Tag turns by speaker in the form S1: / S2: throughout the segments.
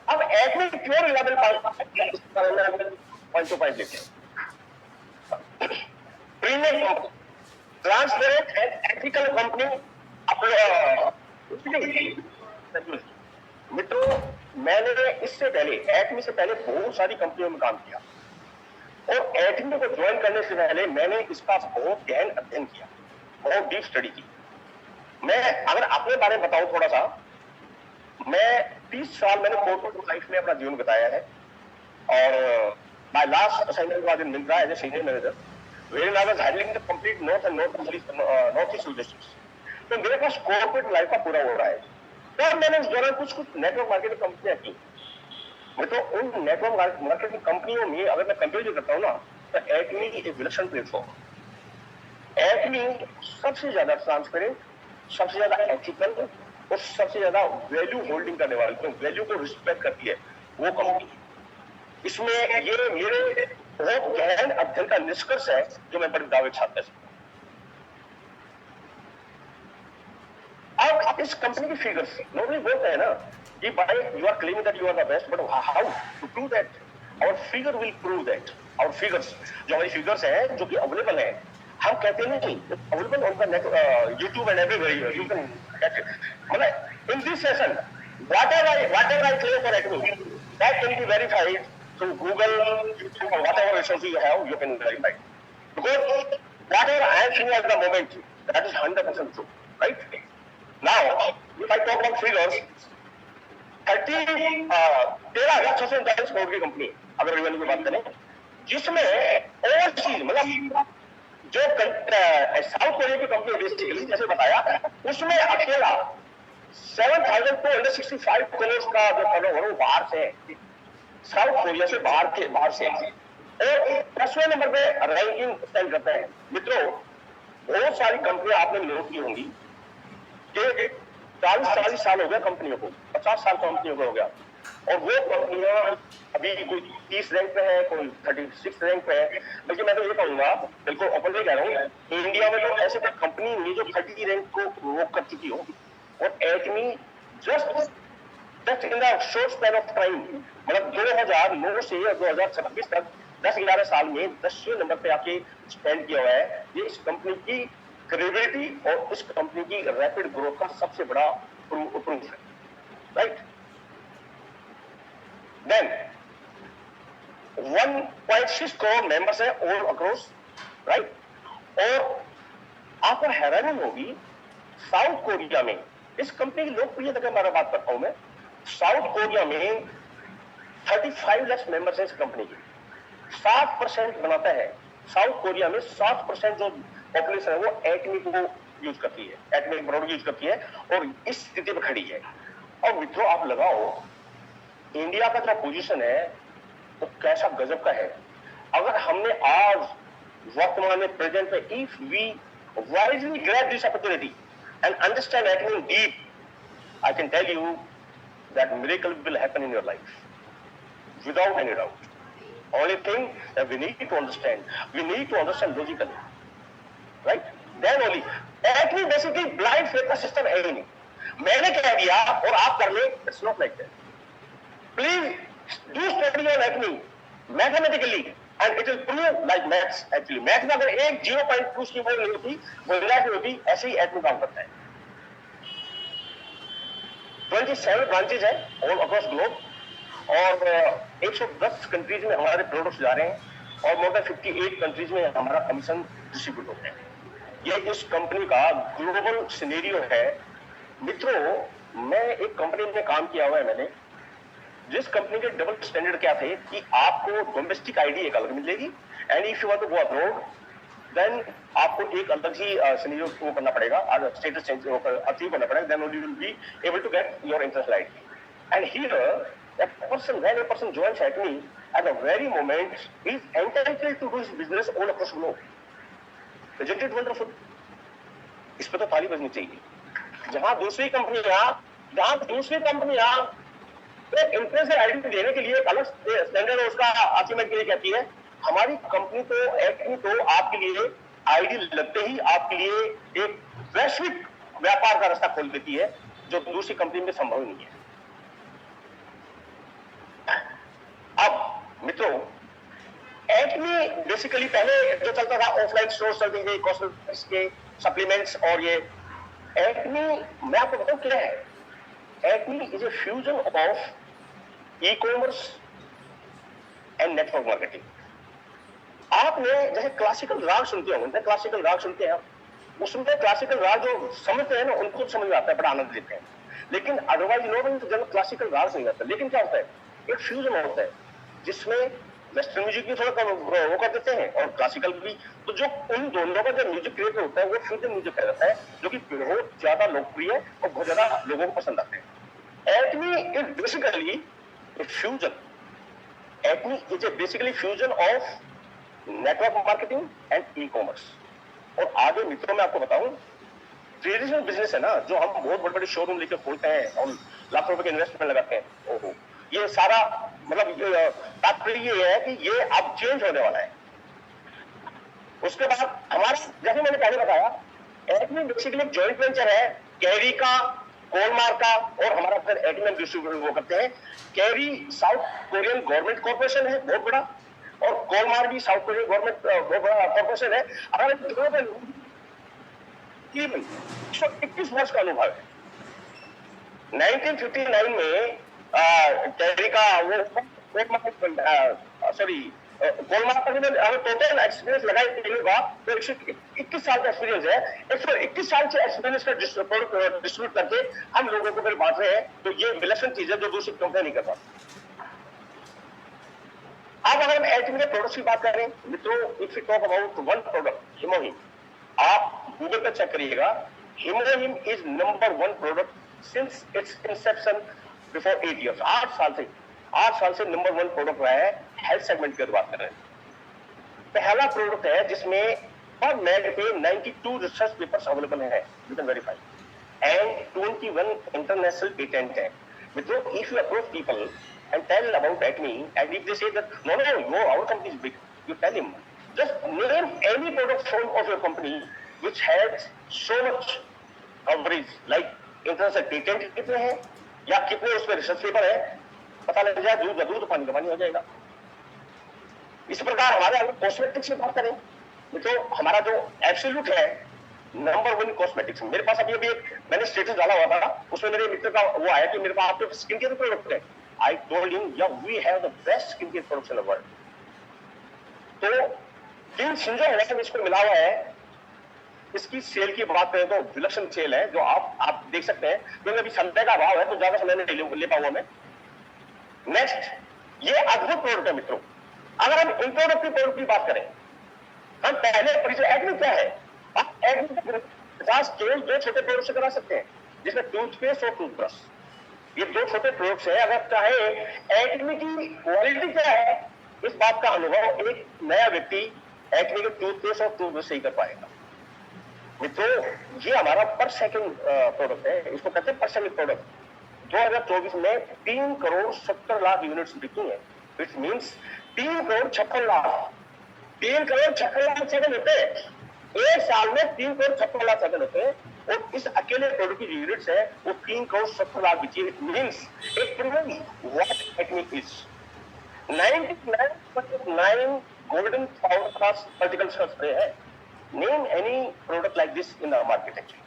S1: अब एक्मी क्यों reliable point two point लेते हैं। Premium company, transparent and ethical company. मित्रों, मैंने इससे पहले, एक्मी से पहले बहुत सारी कंपनियों में काम किया और एक्मी को ज्वाइन करने से पहले मैंने इसका बहुत गहन अध्ययन किया, बहुत डीप स्टडी की। मैं अगर अपने बारे में बताऊं थोड़ा सा, मैं 30 साल मैंने कॉर्पोरेट लाइफ में अपना जीवन बिताया है और my last assignment was in Myntra as a senior manager, wherein I was handling the complete north and northeast logistics। तो मेरे पास कॉर्पोरेट लाइफ का पूरा हो रहा है और मैंने उस दौरान कुछ नेटवर्क मार्केटिंग कंपनियां की। मैं तो उन नेटवर्क मार्केटिंग कंपनियों में अगर मैं कंपेयर करता हूँ ना, तो एक्मी एक विलक्षण प्लेटफॉर्म। एक्मी सबसे ज्यादा ट्रांसपेरेंट, सबसे ज्यादा एथिकल और सबसे ज्यादा वैल्यू होल्डिंग करने वाली, तो वैल्यू को रिस्पेक्ट करती है वो कंपनी। इसमें ये मेरे बहुत गहन अध्ययन का निष्कर्ष है जो मैं बड़े दावे छात्र से। अब इस कंपनी की फिगर्स नॉर्मली बोलते हैं ना कि भाई you are claiming that you are the best, but how to prove that? Our figure will prove that. Our figures, जो हमारी फिगर्स हैं जो कि अवेलेबल है, हम कहते नहीं available on the net, YouTube and everywhere you can get it. मतलब in this session whatever I claim for Acme, that can be verified through Google, YouTube, or whatever resources you have, you can verify. Because whatever I am seeing at the moment, that is 100% true, right? Now, if I talk about figures, 13,639 crore की company अगर revenue की बात करें, जिसमें overseas मतलब जो south Korea की company basically जैसे बताया, उसमें अकेला 7,265 करोड़ का जो टर्नओवर वो बाहर से साउथ कोरिया से बाहर से और 10वें नंबर पे रैंकिंग स्टैंड करते हैं। मित्रों, बहुत सारी कंपनियां आपने नोट की होंगी कि 40 साल हो गया कंपनियों को, 50 साल कंपनियों को हो गया और वो कंपनियां अभी कोई 30 रैंक पे है, कोई 36 रैंक पे है। बल्कि मैं तो ये कहूंगा, बिल्कुल ओपनली कह रहा हूँ, इंडिया में तो ऐसे कोई कंपनी नहीं जो 30 रैंक को वॉक कर चुकी हो। और acme just in the short span of time, मतलब 2009 से 2026 तक 10-11 साल में 10वें नंबर पे आके स्टैंड किया हुआ है। ये इस कंपनी की क्रेडिबिलिटी और इस कंपनी की रैपिड ग्रोथ का सबसे बड़ा प्रूफ है, राइट? देन 1.6 करोड़ मेंबर्स है ऑल अक्रॉस, राइट? और आपको हैरानी होगी, साउथ कोरिया में इस कंपनी की लोकप्रियता की मैं बात करता हूं, मैं साउथ कोरिया में 35 लाख मेंबर्स है इस कंपनी की। 7% बनाता है साउथ कोरिया में, 7% जो पॉपुलेशन है वो एक्मी को यूज करती है, एक्मी प्रोडक्ट यूज करती है और इस स्थिति में खड़ी है। और मित्रों आप लगाओ, इंडिया का जो पोजीशन है वो कैसा गजब का है। अगर हमने आज वर्तमान में प्रेजेंट में if we wisely grab this opportunity and understand Acme deep, I can tell you that miracle will happen in your life without any doubt. Only thing that we need to understand logically, right? Then only Acme basically blind faith का system है ही नहीं। मैंने कह दिया और आप कर ले, it's not like that. Please do study on Acme mathematically and it will prove like maths actually. Math में अगर एक 0.2 की वैल्यू नहीं होती, वो रिलेटिव होती, ऐसे ही Acme काम करता है। 27 ब्रांचेज है ऑल अक्रॉस ग्लोब और 110 कंट्रीज में हमारे प्रोडक्ट्स जा रहे हैं और मोर देन 58 कंट्रीज में हमारा कमीशन डिस्ट्रीब्यूट होता है। ये इस कंपनी का ग्लोबल सिनेरियो है। मित्रों, मैं एक कंपनी में काम किया हुआ है मैंने, जिस कंपनी के डबल स्टैंडर्ड क्या थे कि आपको डोमेस्टिक आईडी एक अलग मिलेगी and if you want to go abroad then आपको एक अलग ही सिनेरियो को करना पड़ेगा, स्टेटस चेंज अचीव करना पड़ेगा, then only you will be able to get your international ID. And here when a person joins Acme at the very moment he is entitled to do his business all across the globe. Isn't it wonderful? इस पर तो ताली बजनी चाहिए। जहां दूसरी कंपनियां international ID देने के लिए अलग स्टैंडर्ड उसका अचीवमेंट के लिए कहती है, हमारी कंपनी तो एक्मी तो आपके लिए आईडी लगते ही आपके लिए एक वैश्विक व्यापार का रास्ता खोल देती है, जो दूसरी कंपनी में संभव नहीं है। अब मित्रों, एक्मे बेसिकली पहले जो चलता था ऑफलाइन स्टोर चलते थे, कॉस्मेटिक्स के सप्लीमेंट्स, और ये एक्मे मैं आपको बताऊं क्या है। Acme is a fusion of e commerce and network marketing. आपने जैसे क्लासिकल राग सुनते होंगे, क्लासिकल राग सुनते हैं, उसमें क्लासिकल राग जो समझते हैं ना, उनको समझ में आता है, बड़ा आनंद लेते हैं। लेकिन अदरवाइज लोग तो जब क्लासिकल राग नहीं आता, लेकिन क्या होता है, एक फ्यूजन होता है जिसमें वेस्टर्न म्यूजिक भी थोड़ा वो कर देते हैं और क्लासिकल भी। तो जो उन दोनों का जो म्यूजिक क्रिएट होता है वो फ्यूजन म्यूजिक कहलाता है, जो कि बहुत ज्यादा लोकप्रिय और बहुत ज्यादा लोगों को पसंद आते हैं। Acme is basically fusion, Acme is a basically fusion of network marketing and e commerce. और आगे मित्रों मैं आपको बताऊं, ट्रेडिशनल बिजनेस है ना, जो हम बहुत बड़े बड़े शोरूम लेकर खोलते हैं और लाखों रुपए के इन्वेस्टमेंट लगाते हैं, ओहो, ये सारा मतलब तात्पर्य ये है कि ये अब चेंज होने वाला है। उसके बाद हमारा, जैसे मैंने पहले बताया, एक्मे बेसिकली एक जॉइंट वेंचर है कैरी का, कोलमार का, और हमारा फिर एक्मे डिस्ट्रीब्यूटर वो करते हैं। Carry south Korean government corporation है बहुत बड़ा, और कोलमार भी साउथ कोरियन गवर्नमेंट बहुत बड़ा कॉर्पोरेशन है। अगर केवल 121 वर्ष का अनुभव है। 1959 में कैरी का वो कोलमार का अगर टोटल एक्सपीरियंस लगाए का तो 121 साल का एक्सपीरियंस है। 121 साल से एक्सपीरियंस का डिस्ट्रीब्यूट करके हम लोगों को फिर बांट रहे हैं। तो ये विलक्षण चीज है जो दूसरी कंपनी नहीं कर पाती। अब अगर हम एक्मे के प्रोडक्ट्स की बात करें मित्रों, if you talk about one product हिमोहिम, आप गूगल पर चेक करिएगा, हिमोहिम is number 1 product since its inception before 8 years। 8 साल से नंबर 1 प्रोडक्ट रहा है। हेल्थ सेगमेंट की बात कर रहे हैं। पहला प्रोडक्ट है जिसमें पर मैड पे 92 रिसर्च पेपर्स अवेलेबल है, you can verify, and 21 international patent है। मित्रों, if you approach people and tell about Acme, and if they say that no, our company is big, you tell him, just name any product sold of your company which has so much coverage, like international patent कितने हैं या कितने उसमें research paper है, पता लग जाए, दूध दूध पानी का पानी हो जाएगा। इस प्रकार हमारे अगर कॉस्मेटिक्स की बात करें तो हमारा जो एब्सोल्यूट है नंबर 1 कॉस्मेटिक्स। मेरे पास अभी मैंने स्टेटस डाला हुआ था, उसमें मेरे मित्र का वो आया कि मेरे पास आपके स्किन केयर प्रोडक्ट है। I told him, yeah, we have the best skincare products in the world. तो तीन सिंजो है इसको मिला हुआ है। इसकी सेल की बात करें तो विलक्षण सेल है, जो आप देख सकते हैं, क्योंकि अभी संडे का भाव है तो ज्यादा समय नहीं ले पाऊंगा मैं। नेक्स्ट, ये अद्भुत प्रोडक्ट है मित्रों। अगर हम इंट्रोडक्टिव प्रोडक्ट की बात करें, हम पहले परिचय एक्मे क्या है। आप एक्मे 50 केवल 2 छोटे प्रोडक्ट से करा सकते हैं, जिसमें टूथपेस्ट और टूथब्रश, ये 2 छोटे प्रोडक्ट्स है। अगर चाहे एक्मे की क्वालिटी क्या है, इस बात का अनुभव एक नया व्यक्ति एक्मे के टूथपेस्ट और टूथब्रश से ही कर पाएगा। मित्रों, ये हमारा पर सेकंड प्रोडक्ट है, इसको कहते हैं पर सेकंड प्रोडक्ट। 2024 में 3 करोड़ 70 लाख यूनिट्स बिकी है, which means 3 crore 56 lakh 3 crore 56 lakh second होते हैं। एक साल में 3 करोड़ 56 लाख सेकंड होते हैं, और इस अकेले प्रोडक्ट की यूनिट्स है वो 3 करोड़ 70 लाख बिकी। मीन्स एक prove what Acme is. 99.9 golden powder का वर्टिकल स्प्रे है। Name any product like this in the market. Actually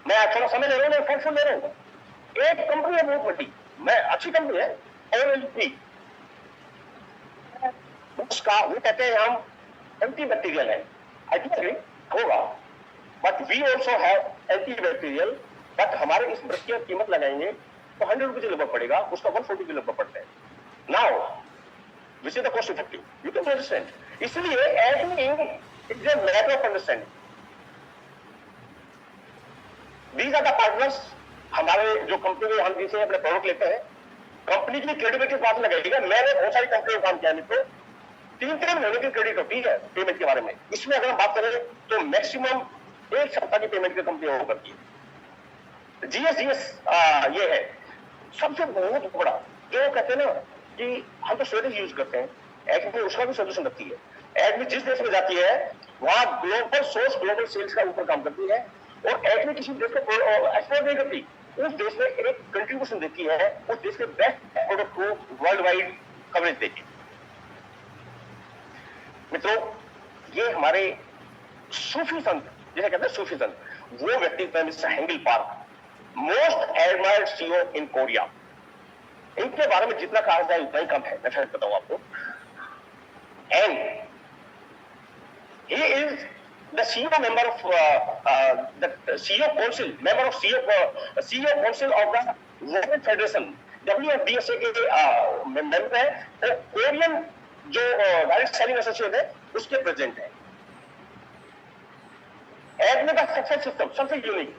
S1: मैं थोड़ा समय ले रहा हूँ, फॉर्चून ले रहा हूँ। एक कंपनी है बहुत बड़ी, मैं अच्छी कंपनी है, ओरल-बी, उसका वो कहते हैं हम एंटीबैक्टीरियल है। आई डू एग्री होगा, but we also have antibacterial. But हमारे इस ब्रश की कीमत लगाएंगे तो 100 रुपए लगभग पड़ेगा, उसका 140 के लगभग पड़ता है। Now which is the cost effective, you can understand. इसलिए Acme is a matter of understanding. These are the partners. हमारे जो कंपनी हम जिनसे अपने प्रोडक्ट लेते हैं, कंपनी की क्रेडिबिलिटी बात लगाइएगा। मैंने बहुत सारी कंपनी में काम किया मित्रों, 3 महीने की क्रेडिट होती है पेमेंट के बारे में। इसमें अगर हम बात करें तो मैक्सिमम 1 सप्ताह की पेमेंट की कंपनी हो करती है। जीएस ये है सबसे बहुत बड़ा, जो कहते हैं ना कि हम तो स्वेटेज यूज करते हैं, एक्मे उसका भी सोल्यूशन रखती है। एक्मे जिस देश में जाती है वहां ग्लोबल सोर्स ग्लोबल सेल्स का ऊपर काम करती है, और एटमी किसी देश को एक्सपोर्ट नहीं करती, उस देश में एक कंट्रीब्यूशन देती है उस देश के बेस्ट प्रोडक्ट को वर्ल्ड वाइड कवरेज देती है। मित्रों, ये हमारे सूफी संत, जिसे कहते हैं सूफी संत, वो व्यक्ति मिस्टर हेंगल पार्क, most admired CEO in Korea. इनके बारे में जितना कहा जाए उतना ही कम है, मैं फिर बताऊं आपको। And he is the CEO member of the CEO council, member of CEO council of the World Federation, WFDSA के मेंबर है, और कोरियन जो डायरेक्ट सेलिंग एसोसिएशन है उसके प्रेसिडेंट है। एडमी का सक्सेस सिस्टम सबसे यूनिक।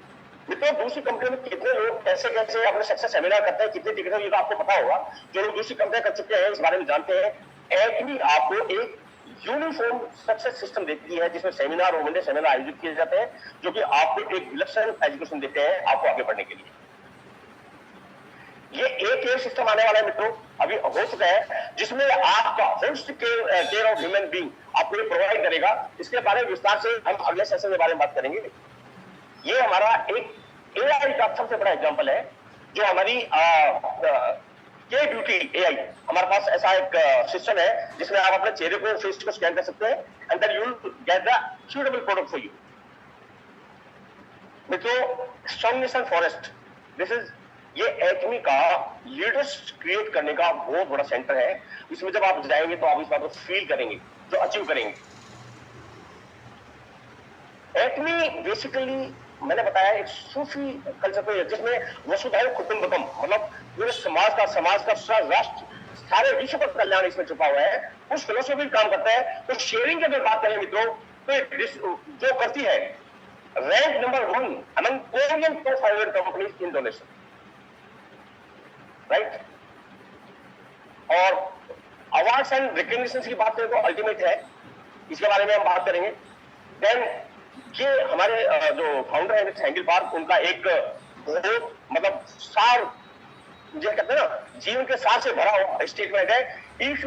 S1: मित्रों, दूसरी कंपनी में कितने लोग कैसे कैसे अपने सक्सेस सेमिनार करते हैं, कितने टिकट ये तो आपको पता होगा, जो लोग दूसरी कंपनियां कर चुके हैं इस बारे में जानते हैं। एडमी आपको एक यूनिफॉर्म सक्सेस सिस्टम देती है जिसमें सेमिनार और वनडे सेमिनार आयोजित किए जाते हैं, जो कि आपको एक विलक्षण एजुकेशन देते हैं आपको आगे बढ़ने के लिए। ये एक केयर सिस्टम आने वाला है मित्रों, अभी हो चुका है, जिसमें आपका host care of human being आपको ये प्रोवाइड करेगा। इसके बारे में विस्तार से हम अगले सेशन के बारे में बात करेंगे। ये हमारा एक एआई का सबसे बड़ा एग्जाम्पल है, जो हमारी के ब्यूटी एआई, हमारे पास ऐसा एक सिस्टम है जिसमें आप अपने चेहरे को, फेस को स्कैन कर सकते हैं and then you will get the suitable product for you. मित्रों, strong nation forest, this is ये एटमी का लीडर्स क्रिएट करने का बहुत बड़ा सेंटर है। इसमें जब आप जाएंगे तो आप इस बात को फील करेंगे, जो अचीव करेंगे। एटमी बेसिकली मैंने बताया एक सूफी कल्चर पे, जिसमें वसुधैव कुटुंबकम, मतलब पूरे समाज का राष्ट्र, सारे विश्व का कल्याण इसमें छुपा हुआ है, उस फिलोसफी काम करता है। तो शेयरिंग की अगर बात करें मित्रों, तो जो करती है rank number 1 among Korean top 500 companies in donation, right. और अवार्ड्स एंड रिकग्निशन की बात करें तो अल्टीमेट है, इसके बारे में हम बात करेंगे। देन ये हमारे जो फाउंडर है हेंगल पार्क, उनका एक बहुत मतलब सार, जो कहते हैं ना जीवन के सार से भरा हुआ स्टेटमेंट है, if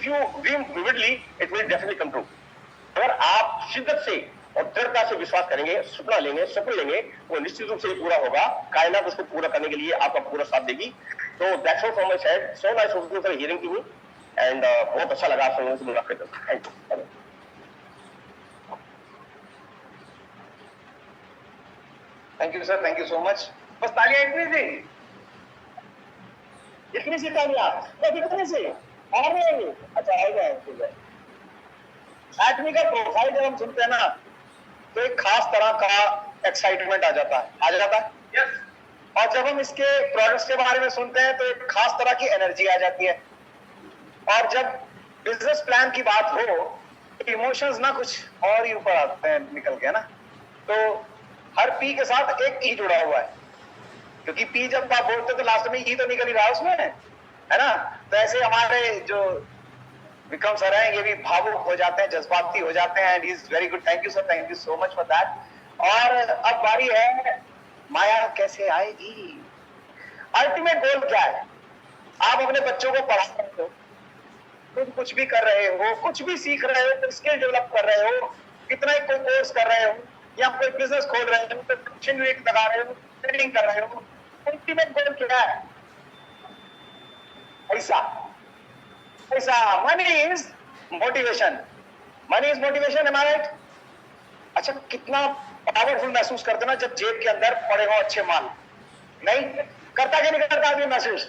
S1: you dream vividly it will definitely come true. अगर आप शिद्दत से और दृढ़ता से विश्वास करेंगे, सपना लेंगे, वो निश्चित रूप से पूरा होगा। कायनात उसको पूरा करने के लिए आपका पूरा साथ देगी। तो that's all from my side. So nice of you for hearing to me and बहुत अच्छा लगा आप लोगों से मुलाकात करके। Thank you.
S2: Thank you sir, thank you so much. बस तालियां
S1: इतनी सी तालियां, कितने से आ रहे हैं? अच्छा आ गए, ठीक है।
S2: एटमी का प्रोफाइल जब हम सुनते हैं ना, तो एक खास तरह का एक्साइटमेंट आ जाता है। यस। और जब हम इसके प्रोडक्ट्स के बारे में सुनते हैं तो एक खास तरह की एनर्जी आ जाती है। और जब बिजनेस प्लान की बात हो, इमोशंस ना कुछ और ही ऊपर आते हैं निकल के, ना। तो हर पी के साथ एक ई जुड़ा हुआ है, क्योंकि पी जब आप बोलते तो लास्ट में ई तो निकल ही रहा उसमें, है ना। तो ऐसे हमारे जो विक्रम सर हैं, ये भी भावुक हो जाते हैं, जज्बाती हो जाते हैं, and he is very good. Thank you sir, thank you so much for that. और अब बारी है, माया कैसे आएगी। अल्टीमेट गोल क्या है? आप अपने बच्चों को पढ़ा रहे हो, तुम कुछ भी कर रहे हो, कुछ भी सीख रहे हो, स्किल डेवलप कर रहे हो, कितना ही कोई कोर्स कर रहे हो, या कोई बिजनेस खोल रहे हो, लगा रहे हो, ट्रेडिंग कर रहे हो, अल्टीमेट गोल क्या है? पैसा। Money is motivation. Am I right? अच्छा, कितना पावरफुल महसूस करते ना जब जेब के अंदर पड़े हो अच्छे माल। नहीं करता, क्या नहीं करता आदमी महसूस?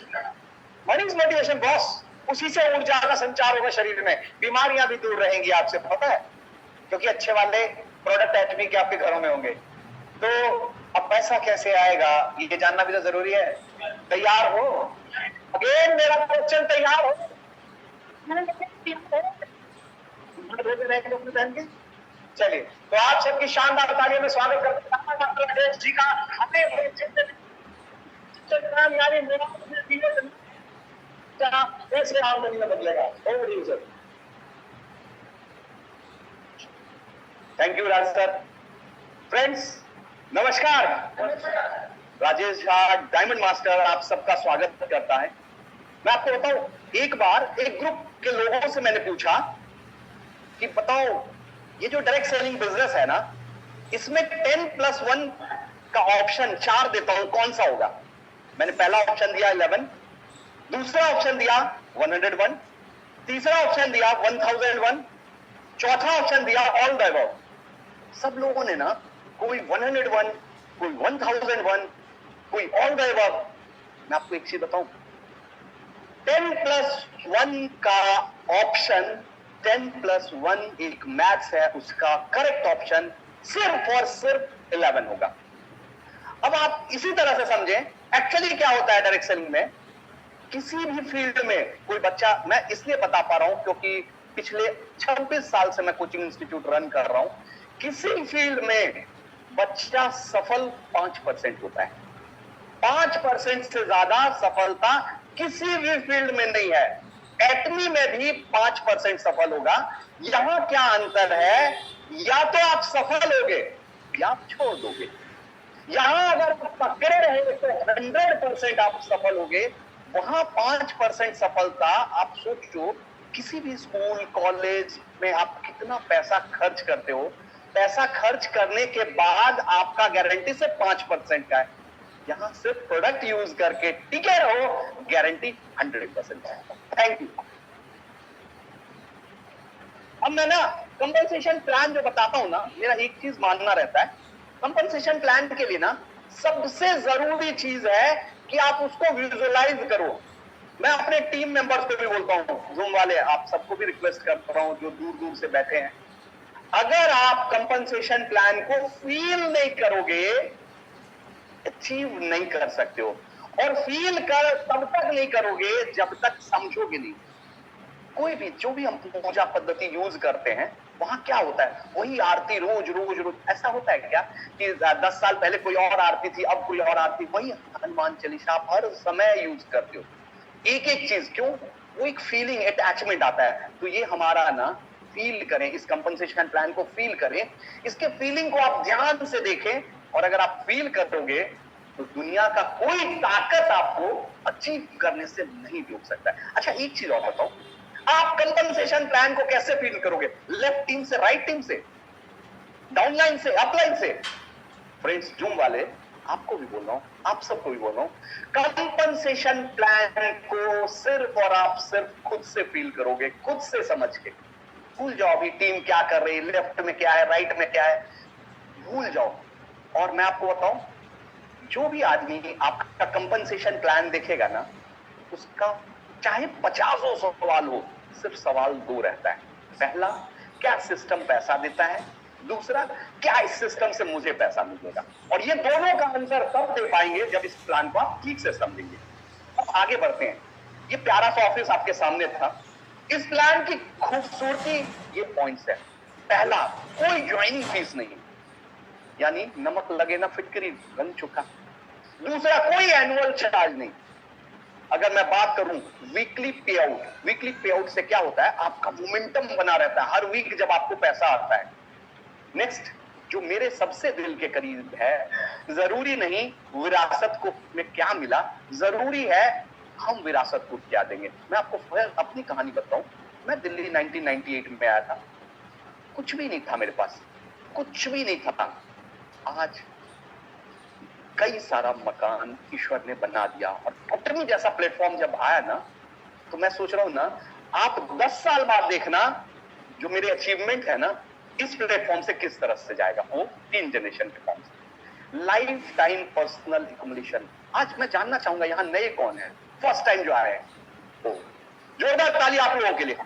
S2: Money is motivation boss. उसी से ऊर्जा का संचार होगा शरीर में, बीमारियां भी दूर रहेंगी आपसे, पता है, क्योंकि अच्छे वाले प्रोडक्ट एटमी के आपके घरों में होंगे। तो अब पैसा कैसे आएगा, ये जानना भी तो जरूरी है। तैयार हो? अगेन मेरा क्वेश्चन, तैयार हो? चलिए, तो आप सबकी शानदार तालियों में स्वागत करते हैं डॉक्टर राजेश जी का। कैसे आमदनी में बदलेगा? Thank you Raj sir. Friends नमस्कार। राजेश झा डायमंड मास्टर आप सबका स्वागत करता है। मैं आपको बताऊं, एक बार एक ग्रुप के लोगों से मैंने पूछा कि बताओ, ये जो डायरेक्ट सेलिंग बिजनेस है ना,
S1: इसमें 10+1 का ऑप्शन 4 देता हूं, कौन सा होगा? मैंने पहला ऑप्शन दिया 11, दूसरा ऑप्शन दिया 101, तीसरा ऑप्शन दिया 1001, चौथा ऑप्शन दिया ऑल द अबव। सब लोगों ने ना कोई 101, कोई 1001, कोई ऑल द अबव। मैं आपको एक चीज बताऊं, 10+1 का ऑप्शन 10+1 एक मैथ्स है, उसका करेक्ट ऑप्शन सिर्फ और सिर्फ 11 होगा। अब आप इसी तरह से समझें, एक्चुअली क्या होता है डायरेक्ट सेलिंग में। किसी भी फील्ड में कोई बच्चा, मैं इसलिए बता पा रहा हूं क्योंकि पिछले 26 साल से मैं कोचिंग इंस्टीट्यूट रन कर रहा हूं। किसी फील्ड में बच्चा सफल 5% होता है। 5% से ज्यादा सफलता किसी भी फील्ड में नहीं है। एटमी में भी 5% सफल होगा। यहां क्या अंतर है, या तो आप सफल होगे या आप छोड़ दोगे। यहां अगर पकड़े रहे तो 100% आप सफल होगे, वहां 5% सफलता। आप सोचो, किसी भी स्कूल कॉलेज में आप कितना पैसा खर्च करते हो, पैसा खर्च करने के बाद आपका गारंटी सिर्फ 5% का है। यहां सिर्फ प्रोडक्ट यूज करके टिके रहो, गारंटी 100% है। Thank you. अब मैं ना कंपनसेशन प्लान जो बताता हूं ना, मेरा एक चीज मानना रहता है, कंपनसेशन प्लान के लिए ना सबसे जरूरी चीज है कि आप उसको विजुअलाइज करो। मैं अपने टीम मेंबर्स को भी बोलता हूं, जूम वाले आप सबको भी रिक्वेस्ट कर रहा हूं जो दूर दूर से बैठे हैं, अगर आप कंपनसेशन प्लान को फील नहीं करोगे, अचीव नहीं कर सकते हो। और फील कर तब तक नहीं करोगे जब तक समझोगे नहीं। कोई भी जो भी हम पूजा पद्धति यूज करते हैं, वहां क्या होता है, वही आरती रोज रोज रोज। ऐसा होता है क्या कि 10 साल पहले कोई और आरती थी, अब कोई और आरती, वही हनुमान चालीसा आप हर समय यूज करते हो, एक एक चीज। क्यों? वो एक फीलिंग, अटैचमेंट आता है। तो ये हमारा ना फील करें, इस कंपनसेशन प्लान को फील करें, इसके फीलिंग को आप ध्यान से देखें, और अगर आप फील करोगे तो दुनिया का कोई ताकत आपको अचीव करने से नहीं रोक सकता है। अच्छा, एक चीज और बताओ, आप कंपनसेशन प्लान को कैसे फील करोगे? लेफ्ट टीम से, राइट टीम से, डाउनलाइन से, अपलाइन से? फ्रेंड्स, जूम वाले आपको भी बोल रहा हूं, आप सबको भी बोल रहा हूं, कंपनसेशन प्लान को सिर्फ और आप सिर्फ खुद से फील करोगे, खुद से समझ के। भूल जाओ अभी टीम क्या कर रही है, लेफ्ट में क्या है, राइट में क्या है, भूल जाओ। और मैं आपको बताऊं, जो भी आदमी आपका कंपनसेशन प्लान देखेगा ना, उसका चाहे 50 सवाल हो, सिर्फ सवाल 2 रहता है। पहला, क्या सिस्टम पैसा देता है? दूसरा, क्या इस सिस्टम से मुझे पैसा मिलेगा? और ये दोनों का आंसर तब दे पाएंगे जब इस प्लान को आप ठीक से समझेंगे। अब आगे बढ़ते हैं। ये प्यारा सा ऑफिस आपके सामने था। इस प्लान की खूबसूरती ये पॉइंट्स है। पहला, कोई ज्वाइनिंग फीस नहीं, यानी नमक लगे ना फिटकरी बन चुका। दूसरा, कोई एनुअल चार्ज नहीं। अगर मैं बात करूं वीकली पे आउट, वीकली पे आउट से क्या होता है, आपका मोमेंटम बना रहता है हर वीक जब आपको पैसा आता है। नेक्स्ट, जो मेरे सबसे दिल के करीब है, जरूरी नहीं विरासत को में क्या मिला, जरूरी है हम विरासत को क्या देंगे। मैं आपको अपनी कहानी बताऊं। मैं दिल्ली 1998 में आया था, कुछ भी नहीं था मेरे पास, कुछ भी नहीं था। आज कई सारा मकान ईश्वर ने बना दिया, और कंपनी जैसा प्लेटफॉर्म जब आया ना, तो मैं सोच रहा हूं ना, आप 10 साल बाद देखना जो मेरे अचीवमेंट है ना, इस प्लेटफॉर्म से किस तरह से जाएगा, वो 3 जनरेशन के फॉर्म से। Life time personal accumulation. आज मैं जानना चाहूंगा यहां नए कौन है, फर्स्ट टाइम जो आए हैं, वो जोरदार ताली आप लोगों के लिए।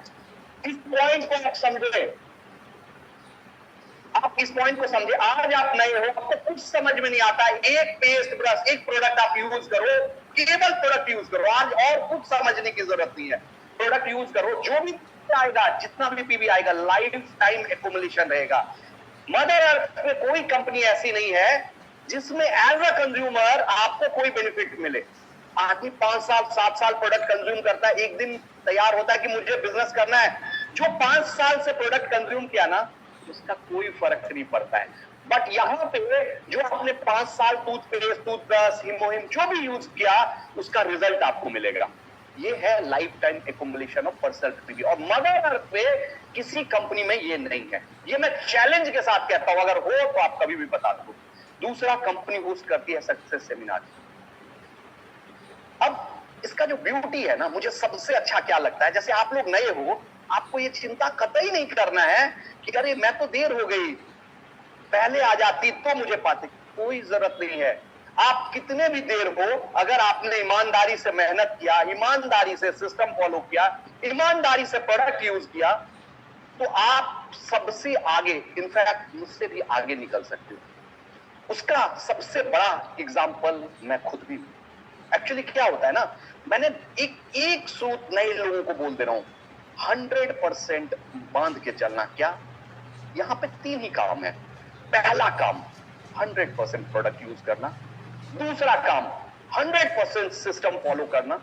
S1: इस पॉइंट को आप समझे, आप इस पॉइंट को समझे। आज आप नए हो, आपको कुछ समझ में नहीं आता है, एक पेस्ट ब्रश, एक प्रोडक्ट आप यूज करो, केवल प्रोडक्ट यूज करो। आज और कुछ समझने की जरूरत नहीं है, प्रोडक्ट यूज करो। जो भी आएगा, जितना भी पीवी आएगा, लाइफ टाइम एक्युमुलेशन रहेगा। मदर अर्थ पे कोई कंपनी ऐसी नहीं है जिसमें एज अ कंज्यूमर आपको कोई बेनिफिट मिले। आदमी 5 साल 7 साल प्रोडक्ट कंज्यूम करता है, एक दिन तैयार होता है कि मुझे बिजनेस करना है। जो 5 साल से प्रोडक्ट कंज्यूम किया ना, उसका कोई फर्क नहीं पड़ता है। बट यहां पे जो आपने 5 साल टूथपेस्ट, टूथब्रश, हिमोहिम जो भी यूज किया, उसका रिजल्ट आपको मिलेगा। ये है life time accumulation of personal PV, और मदर अर्थ पे किसी कंपनी में ये नहीं है। ये मैं चैलेंज के साथ कहता हूं, अगर हो तो आप कभी भी बता दो। दूसरा, कंपनी होस्ट करती है सक्सेस सेमिनार। अब इसका जो ब्यूटी है ना, मुझे सबसे अच्छा क्या लगता है, जैसे आप लोग नए हो, आपको ये चिंता कतई नहीं करना है कि अरे मैं तो देर हो गई, पहले आ जाती तो मुझे पाती। कोई जरूरत नहीं है। आप कितने भी देर हो, अगर आपने ईमानदारी से मेहनत किया, ईमानदारी से सिस्टम फॉलो किया, ईमानदारी से प्रोडक्ट यूज किया, तो आप सबसे आगे, इनफैक्ट मुझसे भी आगे निकल सकते हो। उसका सबसे बड़ा एग्जाम्पल मैं खुद भी हूं। एक्चुअली क्या होता है ना, मैंने एक सूत्र नए लोगों को बोल दे रहा हूं, 100% बांध के चलना। क्या? यहां पे 3 ही काम है। पहला काम 100% प्रोडक्ट यूज करना, दूसरा काम 100% सिस्टम फॉलो करना,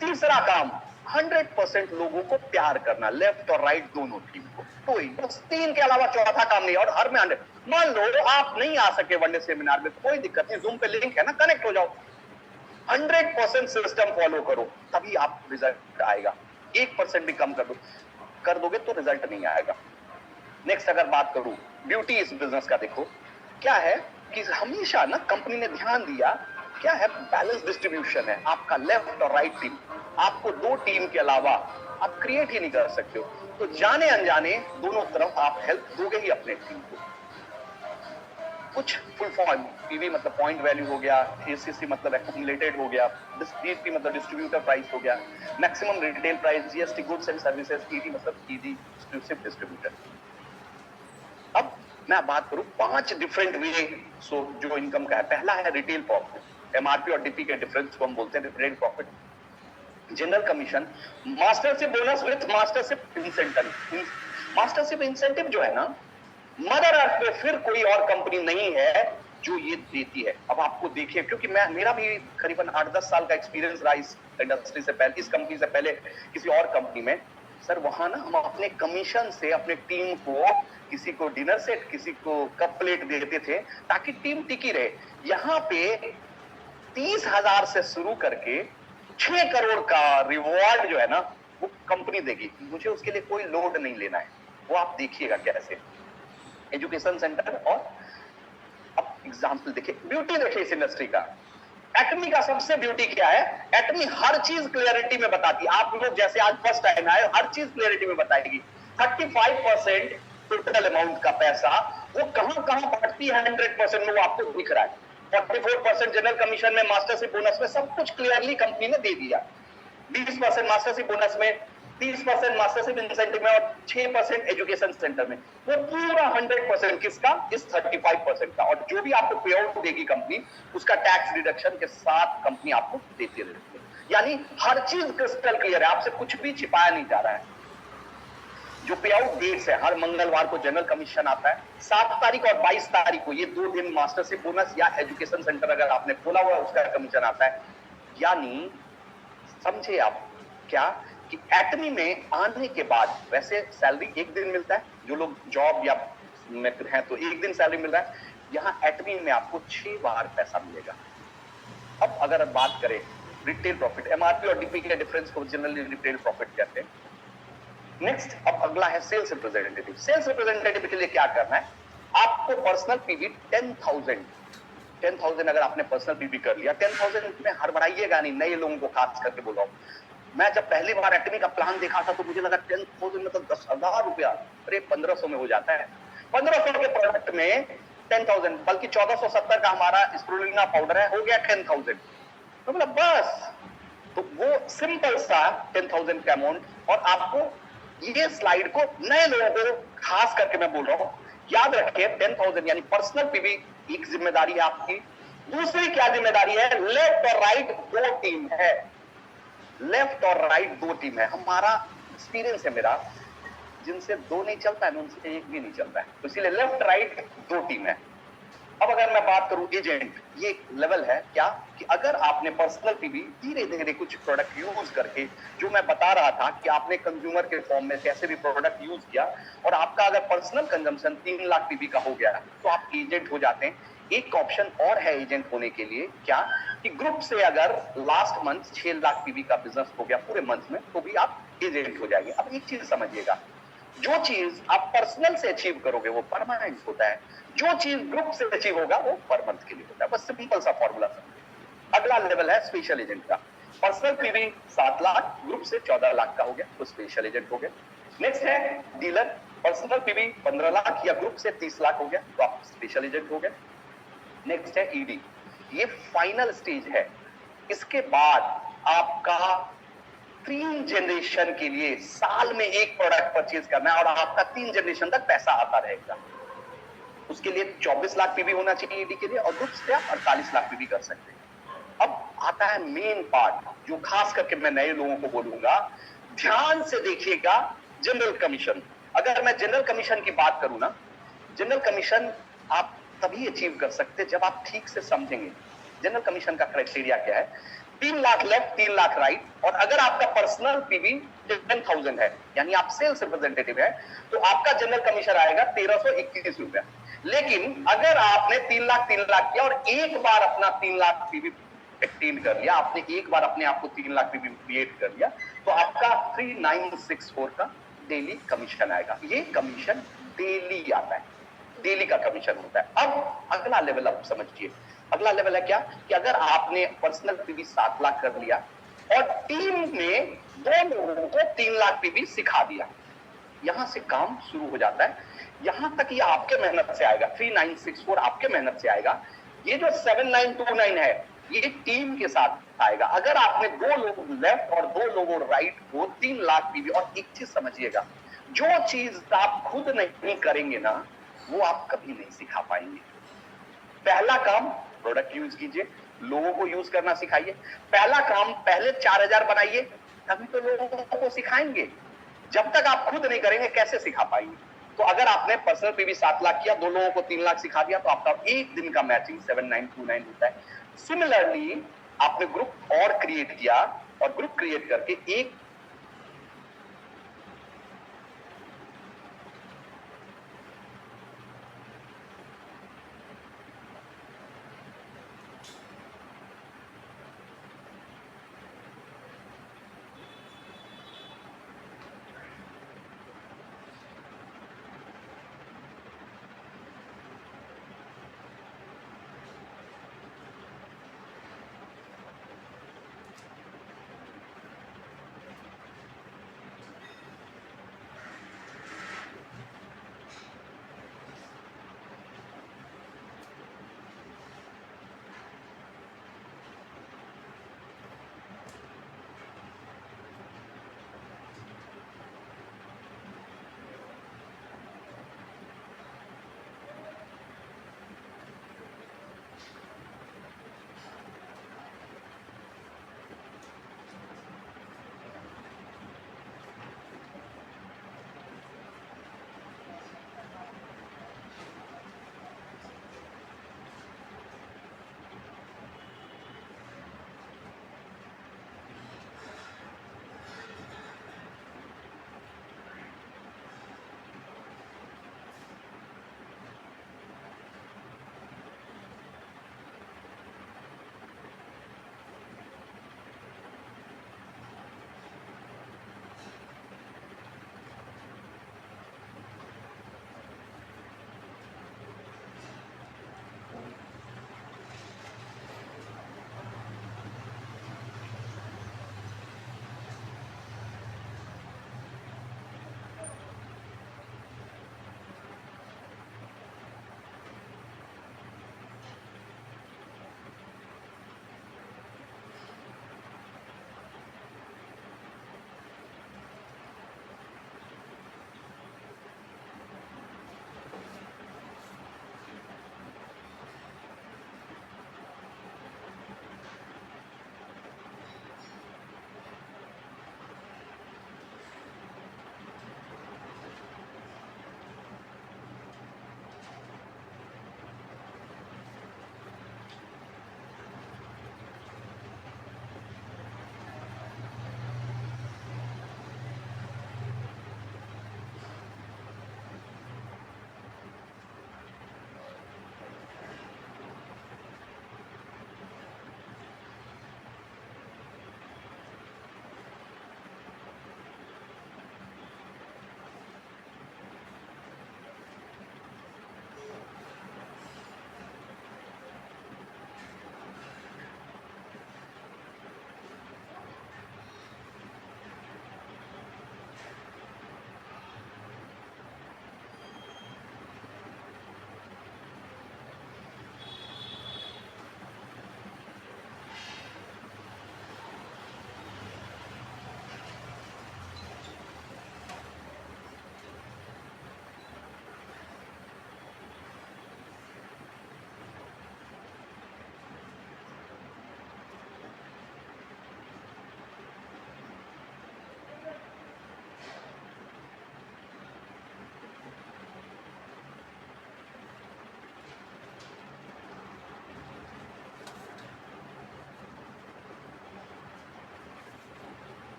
S1: तीसरा काम 100% लोगों को प्यार करना, लेफ्ट और राइट दोनों टीम को। तो बस 3 के अलावा चौथा काम नहीं। और हर में 100। मान लो आप नहीं आ सके वनडे सेमिनार में, कोई दिक्कत नहीं, जूम पे लिंक है ना, कनेक्ट हो जाओ। 100% सिस्टम फॉलो करो, तभी आप रिजल्ट आएगा। 1% भी कम कर दोगे तो रिजल्ट नहीं आएगा। नेक्स्ट अगर बात करूं ब्यूटी इस बिजनेस का, देखो क्या है कि हमेशा ना कंपनी ने ध्यान दिया, क्या है, बैलेंस डिस्ट्रीब्यूशन है। आपका लेफ्ट और राइट टीम, आपको 2 टीम के अलावा आप क्रिएट ही नहीं कर सकते हो। तो जाने अनजाने दोनों तरफ आप हेल्प दोगे ही अपने टीम को। कुछ फुल फॉर्म, पीवी मतलब पॉइंट वैल्यू हो गया, एसीसी मतलब एक्यूमुलेटेड हो गया, डीपी मतलब डिस्ट्रीब्यूटर प्राइस हो गया, maximum retail price, GST goods and services, ED मतलब ईडी एक्सक्लूसिव डिस्ट्रीब्यूटर। अब मैं बात करूं 5 डिफरेंट वे जो इनकम का है। पहला है रिटेल प्रॉफिट, एमआरपी और डीपी के डिफरेंस को हम बोलते हैं retail profit. General commission, mastership bonus with mastership incentive. Mastership incentive जो है ना, मदर अर्थ पे फिर कोई और कंपनी नहीं है जो ये देती है। अब आपको देखिए, क्योंकि मेरा भी करीबन 8-10 साल का एक्सपीरियंस रहा इस इंडस्ट्री से पहले, इस कंपनी से पहले किसी और कंपनी में। सर वहां ना हम अपने कमीशन से अपने टीम को, किसी को डिनर सेट, किसी को कप प्लेट देते थे ताकि टीम टिकी रहे। यहाँ पे 30,000 से शुरू करके 6 करोड़ का रिवॉर्ड जो है ना, वो कंपनी देगी। मुझे उसके लिए कोई लोड नहीं लेना है, वो आप देखिएगा कैसे। Education centre. और अब एग्जाम्पल देखिए, ब्यूटी देखिए इस इंडस्ट्री का। एटमी का सबसे ब्यूटी क्या है, एटमी हर चीज क्लियरिटी में बताती है। आप लोग जैसे आज फर्स्ट टाइम आए, हर चीज क्लियरिटी में बताएगी। 35% टोटल अमाउंट का पैसा वो कहां कहां बढ़ती है 100% में, वो आपको दिख रहा है। 44% जनरल कमीशन में, मास्टरशिप बोनस में, सब कुछ क्लियरली कंपनी ने दे दिया। 20% मास्टरशिप बोनस में, 30% मास्टरशिप इंसेंटिव में, और 6% एजुकेशन सेंटर में। वो पूरा 100% किसका, इस 35% का। और जो भी आपको पे आउट देगी कंपनी, उसका टैक्स डिडक्शन के साथ कंपनी आपको देती रहती है। यानी हर चीज क्रिस्टल क्लियर है, आपसे कुछ भी छिपाया नहीं जा रहा है। जो पे आउट डेट्स है, हर मंगलवार को जनरल कमीशन आता है, 7 तारीख और 22 तारीख को, ये 2 दिन मास्टरशिप बोनस या एजुकेशन सेंटर अगर आपने खोला हुआ है उसका कमीशन आता है। यानी समझे आप क्या कि एटमी में आने के बाद, वैसे सैलरी एक दिन मिलता है, जो लोग जॉब या में हैं तो एक दिन सैलरी मिल रहा है। यहाँ एटमी में आपको 6 बार पैसा मिलेगा। अब अगर बात करें रिटेल प्रॉफिट, एमआरपी और डीपी के डिफरेंस को जनरली रिटेल प्रॉफिट कहते हैं। नेक्स्ट, अब अगला है सेल्स रिप्रेजेंटेटिव। सेल्स रिप्रेजेंटेटिव के लिए क्या करना है, आपको पर्सनल पीवी 10,000 अगर आपने पर्सनल पीवी कर लिया, 10,000 में हड़बड़ाइएगा नहीं, नए लोगों को खास करके बोल रहा हूं। मैं जब पहली बार एटमी का प्लान देखा था तो मुझे लगा 10,000 मतलब 10,000 रुपया, अरे 1,500 में हो जाता है। 1,500 के प्रोडक्ट में 10,000, बल्कि 1,470 का हमारा स्प्रुलिना पाउडर है, हो गया 10,000। तो मतलब बस, तो वो सिंपल सा 10,000 का अमाउंट। और आपको ये स्लाइड को नए लोगों को खास करके मैं बोल रहा हूं, याद रखिए 10,000 यानी पर्सनल पीवी एक जिम्मेदारी है आपकी। दूसरी क्या जिम्मेदारी है, लेफ्ट और राइट 2 टीम है। लेफ्ट और राइट 2 टीम है। हमारा एक्सपीरियंस है मेरा, जिनसे 2 नहीं चलता है उनसे 1 भी नहीं चलता है, तो इसीलिए लेफ्ट राइट 2 टीम है। अब अगर मैं बात करूं एजेंट, ये लेवल है क्या कि अगर आपने पर्सनल पीवी धीरे धीरे कुछ प्रोडक्ट यूज करके, जो मैं बता रहा था कि आपने कंज्यूमर के फॉर्म में कैसे भी प्रोडक्ट यूज किया, और आपका अगर पर्सनल कंजम्पशन 3 लाख पीवी का हो गया तो आप एजेंट हो जाते हैं। एक ऑप्शन और है एजेंट होने के लिए, क्या कि ग्रुप से अगर लास्ट मंथ 6 लाख पीवी का बिजनेस हो गया पूरे मंथ में, तो भी आप एजेंट हो जाएंगे। अब एक चीज समझिएगा, जो चीज आप पर्सनल से अचीव करोगे वो परमानेंट होता है, जो चीज ग्रुप से अचीव होगा वो पर मंथ के लिए होता है। बस सिंपल सा फॉर्मूला समझिए। अगला लेवल है स्पेशल एजेंट का। पर्सनल पीवी 7 लाख, ग्रुप से 14 लाख का हो गया, तो स्पेशल एजेंट हो गया। नेक्स्ट है डीलर, पर्सनल पीवी 15 लाख या ग्रुप से 30 लाख हो गया, तो आप स्पेशल एजेंट हो गए। नेक्स्ट है ईडी, ये फाइनल स्टेज है। इसके बाद आपका 3 जनरेशन के लिए साल में एक प्रोडक्ट परचेज करना है और आपका 3 जनरेशन तक पैसा आता रहेगा। उसके लिए 24 लाख पीवी होना चाहिए ईडी के लिए, और ग्रुप से आप 48 लाख पीवी कर सकते हैं। अब आता है मेन पार्ट, जो खास करके मैं नए लोगों को बोलूंगा, ध्यान से देखिएगा, जनरल कमीशन। अगर मैं जनरल कमीशन की बात करूं ना, जनरल कमीशन आप तभी अचीव कर सकते जब आप ठीक से समझेंगे जनरल कमीशन का क्राइटेरिया क्या है। 3 लाख लेफ्ट, 3 लाख राइट, और अगर आपका पर्सनल पीवी 10,000 है, यानी आप सेल्स रिप्रेजेंटेटिव है, तो आपका जनरल कमीशन आएगा 1321 रुपया। लेकिन अगर आपने 3 लाख किया और एक बार अपना 3 लाख पीवी अटेन कर लिया, आपने एक बार अपने आप को 3 लाख पीवी क्रिएट कर लिया, तो आपका 3964 का डेली कमीशन आएगा। ये कमीशन डेली आता है, डेली का कमीशन होता है। अब अगला लेवल आप समझिए, अगला लेवल है क्या कि अगर आपने पर्सनल पीवी 7 लाख कर लिया और टीम में 2 लोगों को 3 लाख पीवी सिखा दिया, यहां से काम शुरू हो जाता है। यहां तक ये आपके मेहनत से आएगा, 3964 आपके मेहनत से आएगा। ये जो 7929 है ये टीम के साथ आएगा। अगर आपने 2 लोग लेफ्ट और 2 लोगों राइट को 3 लाख पीवी, और एक चीज समझिएगा, जो चीज आप खुद नहीं करेंगे ना, वो आप कभी नहीं सिखा पाएंगे। पहला काम प्रोडक्ट यूज कीजिए, लोगों को यूज करना सिखाइए। पहला काम पहले 4000 बनाइए, तभी तो लोगों को सिखाएंगे। जब तक आप खुद नहीं करेंगे कैसे सिखा पाएंगे। तो अगर आपने पर्सनल पीवी 7 लाख किया, 2 लोगों को 3 लाख सिखा दिया, तो आपका एक दिन का मैचिंग 7929 होता है। सिमिलरली आपने ग्रुप और क्रिएट किया, और ग्रुप क्रिएट करके एक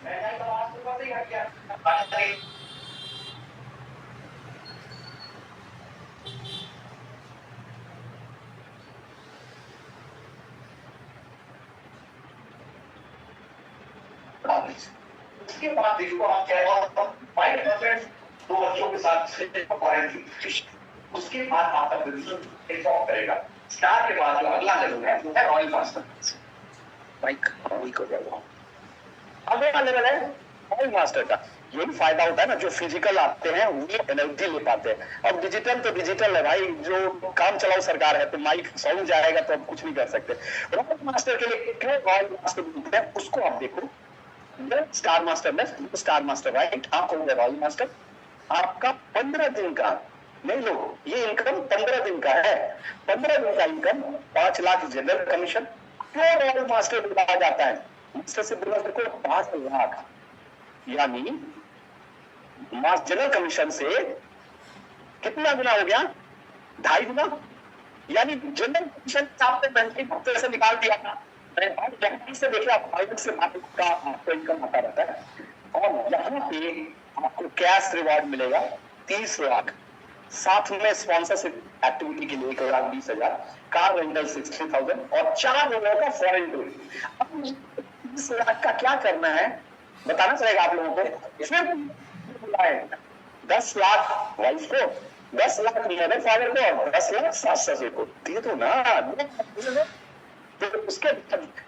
S1: महंगाई का मास्टर ऊपर से ही हट गया। उसके बाद देखो आप क्या हुआ 5% 2 बच्चों के साथ क्वारंटीन, उसके बाद आपका बिजनेस टेक ऑफ करेगा। स्टार के बाद जो अगला लेवल है वो है रॉयल मास्टर।
S2: माइक वीक हो जाएगा। अगला लेवल है रॉयल मास्टर का। यही फायदा होता है ना, जो फिजिकल आते हैं वो एनर्जी ले पाते हैं। अब डिजिटल तो डिजिटल है भाई, जो काम चलाओ सरकार है, तो माइक साउंड जाएगा तो अब कुछ नहीं कर सकते। रॉयल मास्टर के लिए क्यों रॉयल मास्टर बोलते हैं उसको आप देखो। Star master left, star master right, आप होंगे रॉयल मास्टर। आपका 15 दिन का नहीं लो, ये इनकम 15 दिन का है। 15 दिन का इनकम 5 लाख जनरल कमीशन। क्यों रॉयल मास्टर बोला जाता है? मास्टर से बोला देखो 5 लाख, यानी मास जनरल कमीशन से कितना गुना हो गया? 2.5 गुना। यानी जनरल कमीशन आपने बैंकिंग हफ्ते से निकाल दिया था, बैंकिंग से देखिए आप प्राइवेट से का आपको इनकम आता रहता है। और यहाँ पे आपको कैश रिवार्ड मिलेगा 30 लाख, साथ में स्पॉन्सरशिप एक्टिविटी के लिए 1,20,000, कार रेंटल 60,000 और 4 लोगों का फॉरेन टूर। अब 30 लाख का क्या करना है बताना चलेगा आप लोगों को। इसमें 10 लाख वाइफ को, 10 लाख मेरे फादर को और 10 लाख सास ससुर को दे दो ना। तो उसके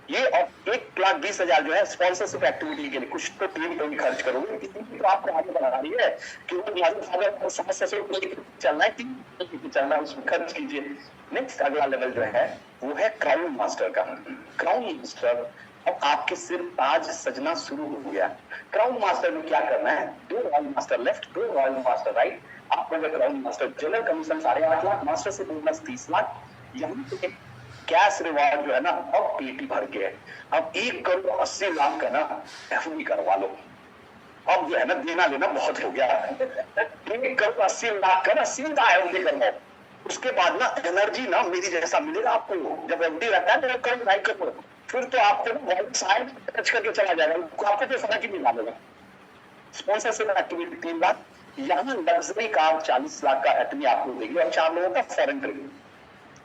S2: ये और 1,20,000 जो है स्पॉन्सरशिप एक्टिविटी के लिए, कुछ तो टीम को भी खर्च करोगे, तो आपको आगे बढ़ा रही है कि वो सास ससुर को चलना है, टीम चलना है, उसमें खर्च कीजिए। नेक्स्ट अगला लेवल जो है वो है क्राउन मास्टर का। क्राउन मास्टर अब आपके सिर ताज सजना शुरू हो गया। क्राउन मास्टर में क्या करना है? 2 royal master left, 2 royal master right. आपको crown master general commission 8.5 lakh, master से बोनस 30 लाख। यहाँ पे कैश रिवार्ड जो है ना अब पेटी भर के है। अब 1,80,00,000 का ना एफडी करवा लो। अब जो है ना देना लेना बहुत हो गया। 1,80,00,000 का ना सीधा एफडी करवाओ। उसके बाद ना एनर्जी ना मेरी जैसा मिलेगा आपको। जब एफडी रहता है तो करो लाइक करो, फिर तो आपको साइड टच करके चला जाएगा, आपको तो फर्क ही नहीं डालेगा। Sponsorship activity 3 lakh. यहाँ लग्जरी कार 40 लाख का एटमी आपको देगी और 4 लोगों का फॉरेन ट्रिप।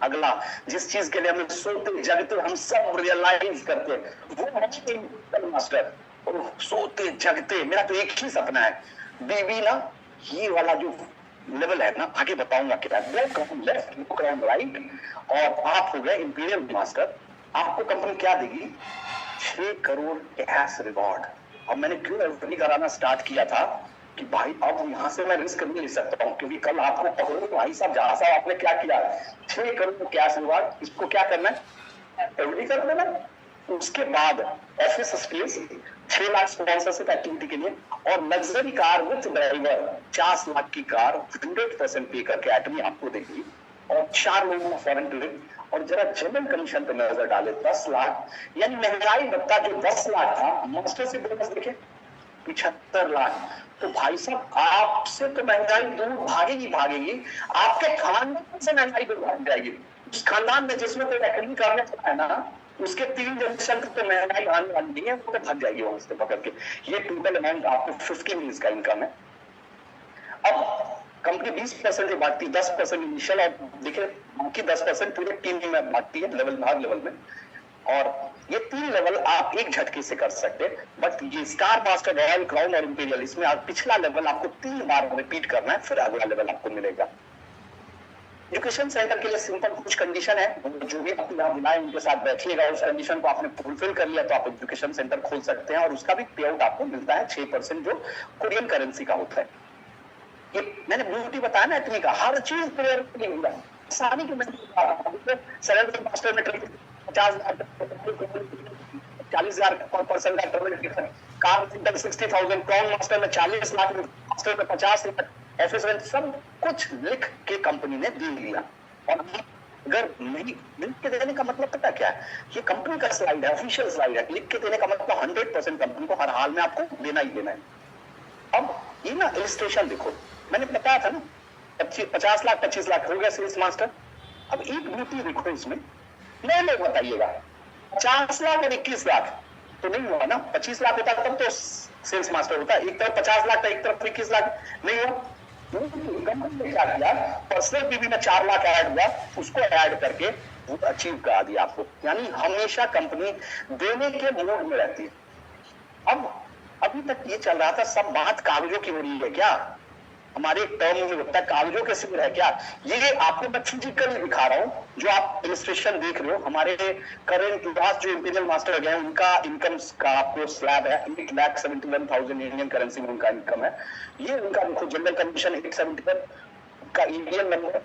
S2: अगला जिस चीज के लिए हम सोते जगते हम सब रियलाइज करते हैं वो है मास्टर। सोते जगते मेरा तो एक ही सपना है, बीबी ना ये वाला जो लेवल है ना आगे बताऊंगा क्या है। लेफ्ट राइट और आप हो गए इंपीरियल मास्टर। आपको कंपनी क्या देगी? 6 करोड़ कैश रिवॉर्ड। अब मैंने क्यों एफडी कराना स्टार्ट किया था कि भाई अब यहाँ से मैं रिस्क नहीं ले सकता हूँ, क्योंकि कल आपको पकड़ो भाई साहब जहां साहब आपने क्या किया 6 करोड़ कैश रिवॉर्ड। इसको क्या करना है? एफडी कर देना। उसके बाद office space 6 lakh sponsorship activity के लिए और luxury car with driver 50 lakh की कार 100% पे करके एटमी आपको देगी और 4 लोगों को फॉरेन ट्रिप। और जरा जनरल कमीशन पे नजर डाले 10 लाख, यानी महंगाई भत्ता जो 10 लाख था मास्टर से बोनस देखे 75 लाख। तो भाई साहब आपसे तो महंगाई दूर भागेगी भागेगी, आपके खानदान से महंगाई दूर भाग जाएगी। उस खानदान में जिसमें कोई एक्टिविटी करने वाला है ना उसके 3 जनरेशन तक तो महंगाई आने वाली नहीं है, वो तो भाग जाएगी वहां से पकड़ के। ये टोटल अमाउंट आपको 50 मिलियन का इनकम है। अब कंपनी 20% बांटती है, 10% इनिशियल और देखिए बाकी 10% पूरे टीम में बांटती है लेवल भाग लेवल में। और ये 3 लेवल आप एक झटके से कर सकते हैं। बट ये स्टार मास्टर, रॉयल, क्राउन और इंपीरियल इसमें आप पिछला लेवल आपको 3 बार रिपीट करना है, फिर अगला लेवल आपको मिलेगा। एजुकेशन सेंटर के लिए सिंपल कुछ कंडीशन है, जो भी आप यहाँ बुलाए उनके साथ बैठिएगा, उस कंडीशन को आपने फुलफिल कर लिया तो आप एजुकेशन सेंटर खोल सकते हैं और उसका भी पे आउट आपको मिलता है 6% जो कोरियन करेंसी का होता है। ये मैंने ब्यूटी बताया ना इतनी का हर चीज प्लेयर नहीं हुआ आसानी के सैलरी मास्टर में 50 लाख 40,000 पर पर्सन का travel car centre 60,000 crown master में 40 लाख मास्टर में 50 लाख ऑफिस रेंट सब कुछ लिख के कंपनी ने दे दिया। और अगर नहीं लिख के देने का मतलब पता क्या है? ये कंपनी का स्लाइड है, ऑफिशियल स्लाइड है। लिख के देने का मतलब 100% कंपनी को हर हाल में आपको देना ही देना है। अब ये ना इलस्ट्रेशन देखो, मैंने बताया था ना 50 लाख 25 लाख हो गया सेल्स मास्टर। अब एक ब्यूटी देखो इसमें, नए लोग बताइएगा 50 लाख और 21 लाख
S1: तो नहीं हुआ ना। 25 लाख होता तब तो सेल्स मास्टर होता, एक तरफ 50 लाख था, एक तरफ 21 लाख, नहीं हुआ। क्या किया, पर्सनल पीवी में 4 लाख ऐड हुआ, उसको ऐड करके वो अचीव करा दिया आपको। यानी हमेशा कंपनी देने के मोड में रहती है। अब अभी तक ये चल रहा था, सब बात कागजों की हो रही है क्या, हमारे टर्म में होता है कागजों के सिर है क्या। ये आपको मैं फिजिकली दिखा रहा हूं, जो आप इलस्ट्रेशन देख रहे हो, हमारे करंट लास्ट जो इंपीरियल मास्टर गए उनका इनकम का आपको स्लैब है, 8,71,000 इंडियन करेंसी में उनका इनकम है। ये उनका देखो जनरल कमीशन 871 का इंडियन नंबर,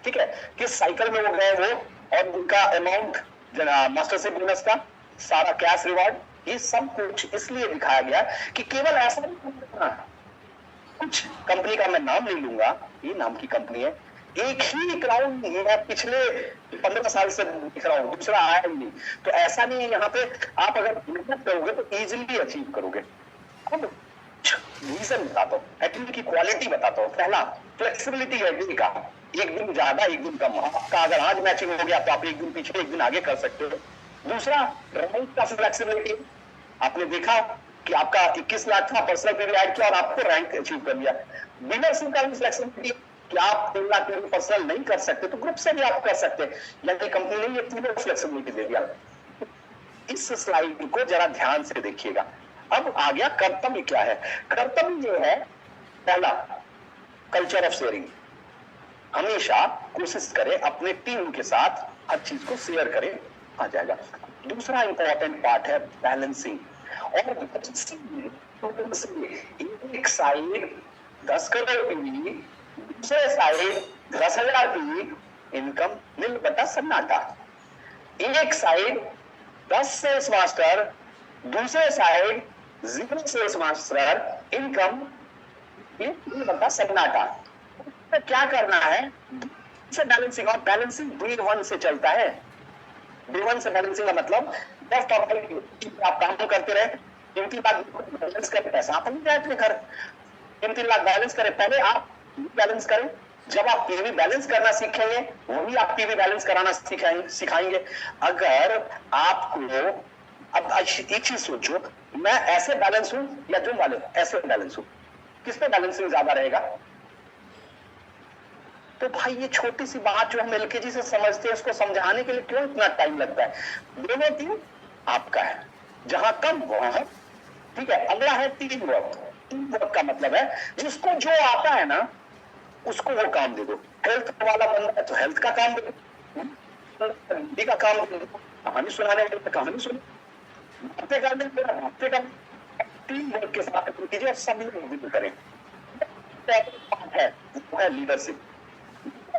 S1: ठीक है, किस साइकिल में वो गए वो, और उनका अमाउंट मास्टरशिप बोनस का सारा कैश रिवार्ड, ये सब कुछ इसलिए दिखाया गया कि केवल ऐसा नहीं करना। कुछ कंपनी का मैं नाम नहीं लूंगा, ये नाम की कंपनी है, एक ही क्राउन मैं पिछले 15 साल से दिख रहा हूं, दूसरा आया ही नहीं। तो ऐसा नहीं है, यहाँ पे आप अगर मेहनत करोगे तो इजीली अचीव करोगे। अब रीजन बताता हूँ, एटमी की क्वालिटी बताता हूँ। पहला, फ्लेक्सिबिलिटी एटमी का, एक दिन ज्यादा एक दिन कम, आपका अगर आज मैचिंग हो गया तो आप एक दिन पीछे एक दिन आगे कर सकते हो। दूसरा, रैंक का फ्लेक्सिबिलिटी, आपने देखा कि आपका 21 लाख था, पर्सनल पीवी ऐड किया और आपको रैंक अचीव कर लिया। डीलरशिप का फ्लेक्सिबिलिटी कि आप 3 लाख पीवी पर्सनल नहीं कर सकते तो ग्रुप से भी आप कर सकते हैं, यानी कंपनी ने ये तीनों फ्लेक्सिबिलिटी दे दिया। इस स्लाइड को जरा ध्यान से देखिएगा। अब आ गया कर्तव्य क्या है। कर्तव्य जो है, पहला कल्चर ऑफ शेयरिंग, हमेशा कोशिश करें अपने टीम के साथ हर चीज को शेयर करें, आ जाएगा। दूसरा इंपॉर्टेंट पार्ट है बैलेंसिंग, और एक साइड 10 करोड़ पीवी, दूसरे साइड 10,000 पीवी, इनकम नील बटा सन्नाटा। एक साइड 10 सेल्स मास्टर, दूसरे साइड 0 सेल्स मास्टर, इनकम नील बटा सन्नाटा। तो क्या करना है, से बैलेंसिंग, और बैलेंसिंग D1 से चलता है। D1 से बैलेंसिंग का मतलब आप काम करते रहे, 3 लाख बैलेंस करें, पैसा आप नहीं जाए अपने घर, 3 लाख बैलेंस करें। पहले आप बैलेंस करें, जब आप पीवी बैलेंस करना सीखेंगे वही आप पीवी बैलेंस कराना सिखाएंगे। अगर आपको, अब एक चीज सोचो, मैं ऐसे बैलेंस हूं या जो वाले ऐसे बैलेंस हूं, किस पे बैलेंसिंग ज्यादा रहेगा। तो भाई ये छोटी सी बात जो हम एलकेजी से समझते हैं, उसको समझाने के लिए क्यों इतना टाइम लगता है। दोनों टीम आपका है, जहां कम वहां है, ठीक है। अगला है टीम वर्क। टीम वर्क का मतलब है जिसको जो आता है ना उसको वो काम दे दो। हेल्थ वाला बंदा है तो हेल्थ का काम दे दो, हिंदी का काम दे दो, कहानी सुनाने वाले तो कहानी सुनो, हफ्ते का दिन पूरा हफ्ते का। टीम वर्क के साथ कीजिए और सब लोग करें। है वो है लीडरशिप।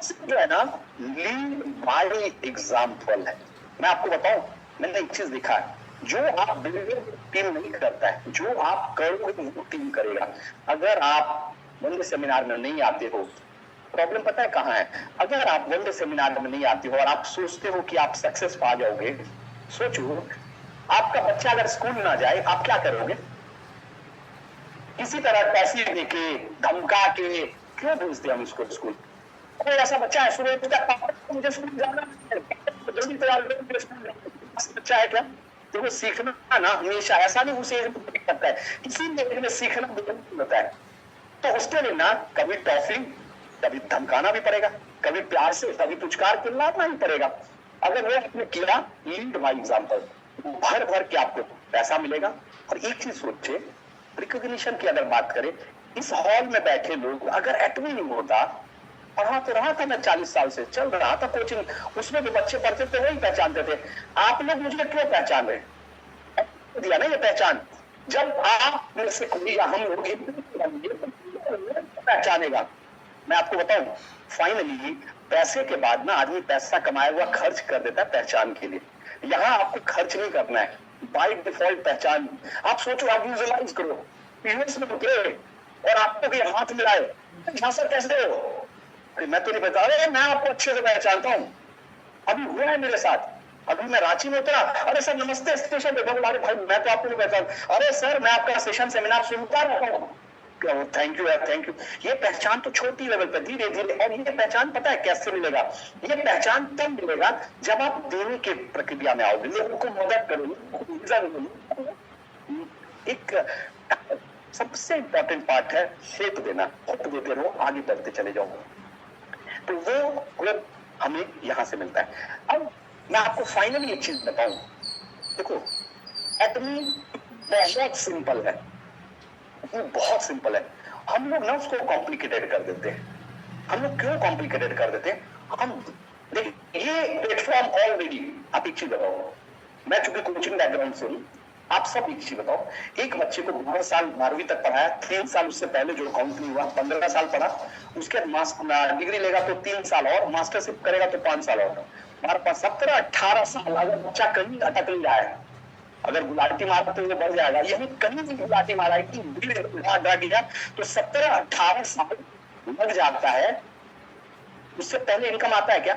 S1: जो है ना, लीड बाय एग्जाम्पल है। मैं आपको बताऊं, मैंने एक चीज देखा है, जो आप बिल्डिंग टीम नहीं करता है, जो आप करोगे वो टीम करेगा। अगर आप वनडे सेमिनार में नहीं आते हो, प्रॉब्लम पता है कहाँ है। अगर आप वनडे सेमिनार में नहीं आते हो और आप सोचते हो कि आप सक्सेस पा जाओगे, सोचो आपका बच्चा अगर स्कूल ना जाए आप क्या करोगे। किसी तरह पैसे देके धमका के क्यों भेजते हम इसको स्कूल। कोई ऐसा बच्चा है सुबह पापा मुझे स्कूल जाना है, जल्दी तैयार बच्चा है क्या, तो वो सीखना ना हमेशा, ऐसा नहीं उसे करता है, किसी में सीखना होता है। तो उसके लिए ना कभी टॉफी, कभी धमकाना भी पड़ेगा, कभी प्यार से, कभी पुचकार चिल्लाना ही पड़ेगा। अगर वो आपने किया, लीड बाय एग्जांपल, भर भर के आपको पैसा मिलेगा। और एक चीज सोचे, रिकॉग्निशन की अगर बात करें, इस हॉल में बैठे लोग अगर एटमी नहीं होता, पढ़ा तो रहा था मैं 40 साल से, चल रहा था कोचिंग, उसमें भी बच्चे पढ़ते थे वही पहचानते थे। आप लोग मुझे क्यों पहचान रहे, दिया ना ये पहचान। जब आप में से कोई या हम लोग पहचानेगा। मैं आपको बताऊं, फाइनली पैसे के बाद ना आदमी पैसा कमाया हुआ खर्च कर देता है पहचान के लिए। यहाँ आपको खर्च नहीं करना है, बाय डिफॉल्ट पहचान। आप सोचो, आप विजुअलाइज करो, पीरियड्स में उतरे और आपको भी हाथ मिलाए, झांसा कैसे हो। मैं तो नहीं बता रहा, मैं आपको अच्छे से पहचानता हूँ, अभी हुआ है मेरे साथ। अभी मैं रांची में उतरा, अरे सर नमस्ते स्टेशन पे, अरे भाई मैं तो आपको नहीं पहचान, अरे सर मैं आपका सेशन सेमिनार सुनता रहता हूँ, थैंक यू यार, थैंक यू। ये पहचान तो छोटी लेवल पे, धीरे धीरे, और ये पहचान पता है कैसे मिलेगा? ये पहचान तब मिलेगा जब आप देने के प्रक्रिया में आओगे, लोगों को मदद करोगे। एक सबसे इंपॉर्टेंट पार्ट है शेप देना, खुद देते रहो, आगे बढ़ते चले जाओ, तो वो ग्रुप हमें यहां से मिलता है। अब मैं आपको फाइनली एक चीज बताऊं, देखो एटमी बहुत सिंपल है, वो बहुत सिंपल है, हम लोग ना उसको कॉम्प्लिकेटेड कर देते हैं। हम लोग क्यों कॉम्प्लिकेटेड कर देते हैं? हम देखिए ये प्लेटफॉर्म ऑलरेडी, आप एक चीज बताओ, मैं चूंकि कोचिंग बैकग्राउंड से हूँ, आप सब एक चीज बताओ, एक बच्चे को 12 साल 12वीं तक पढ़ाया, 3 साल उससे पहले जो काउंट नहीं हुआ, 15 साल पढ़ा, उसके बाद डिग्री लेगा तो 3 साल और, मास्टरशिप करेगा तो 5 साल और, हमारे पास 17-18 साल। अगर बच्चा कहीं अटक नहीं रहा है, अगर गुलाटी मारते हुए बढ़ जाएगा, यही कहीं भी गुलाटी मारा है कि गया तो 17-18 साल लग जाता है। उससे पहले इनकम आता है क्या?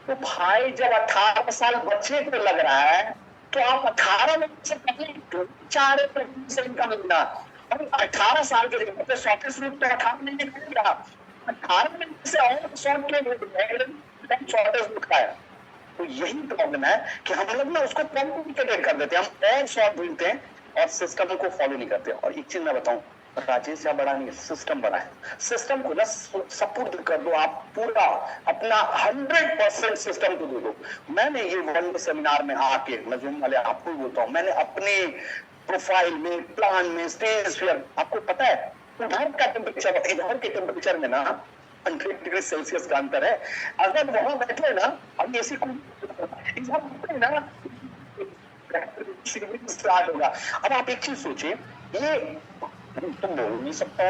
S1: तो भाई जब 18 साल बच्चे को लग रहा है, तो आप 18 में से पहले 4 से इनकम मिलना, और 18 साल के लिए शॉर्टेस्ट रूट तो 18 महीने का ही रहा, 18 महीने से और शॉर्टेस्ट रूट का है। तो यही प्रॉब्लम है कि हम लोग ना उसको कॉम्प्लिकेटेड कर देते हैं, हम और शॉर्ट ढूंढते हैं और सिस्टम को फॉलो नहीं करते। और एक चीज मैं बताऊं, राजेश या बड़ा नहीं, सिस्टम बड़ा है। सिस्टम को ना सपोर्ट कर दो, आप पूरा अपना 100% सिस्टम को दे दो। मैंने ये वर्ल्ड सेमिनार में आके, मैं जूम वाले आपको बोलता हूँ, मैंने अपने प्रोफाइल में, प्लान में, स्टेज फियर, आपको पता है उधर का टेम्परेचर इधर के टेम्परेचर में ना 100 डिग्री सेल्सियस का अंतर है। अगर वहां बैठे ना, अब ऐसी कोई ना स्टार्ट होगा। अब आप एक चीज सोचिए, ये तुम बोल नहीं सकता,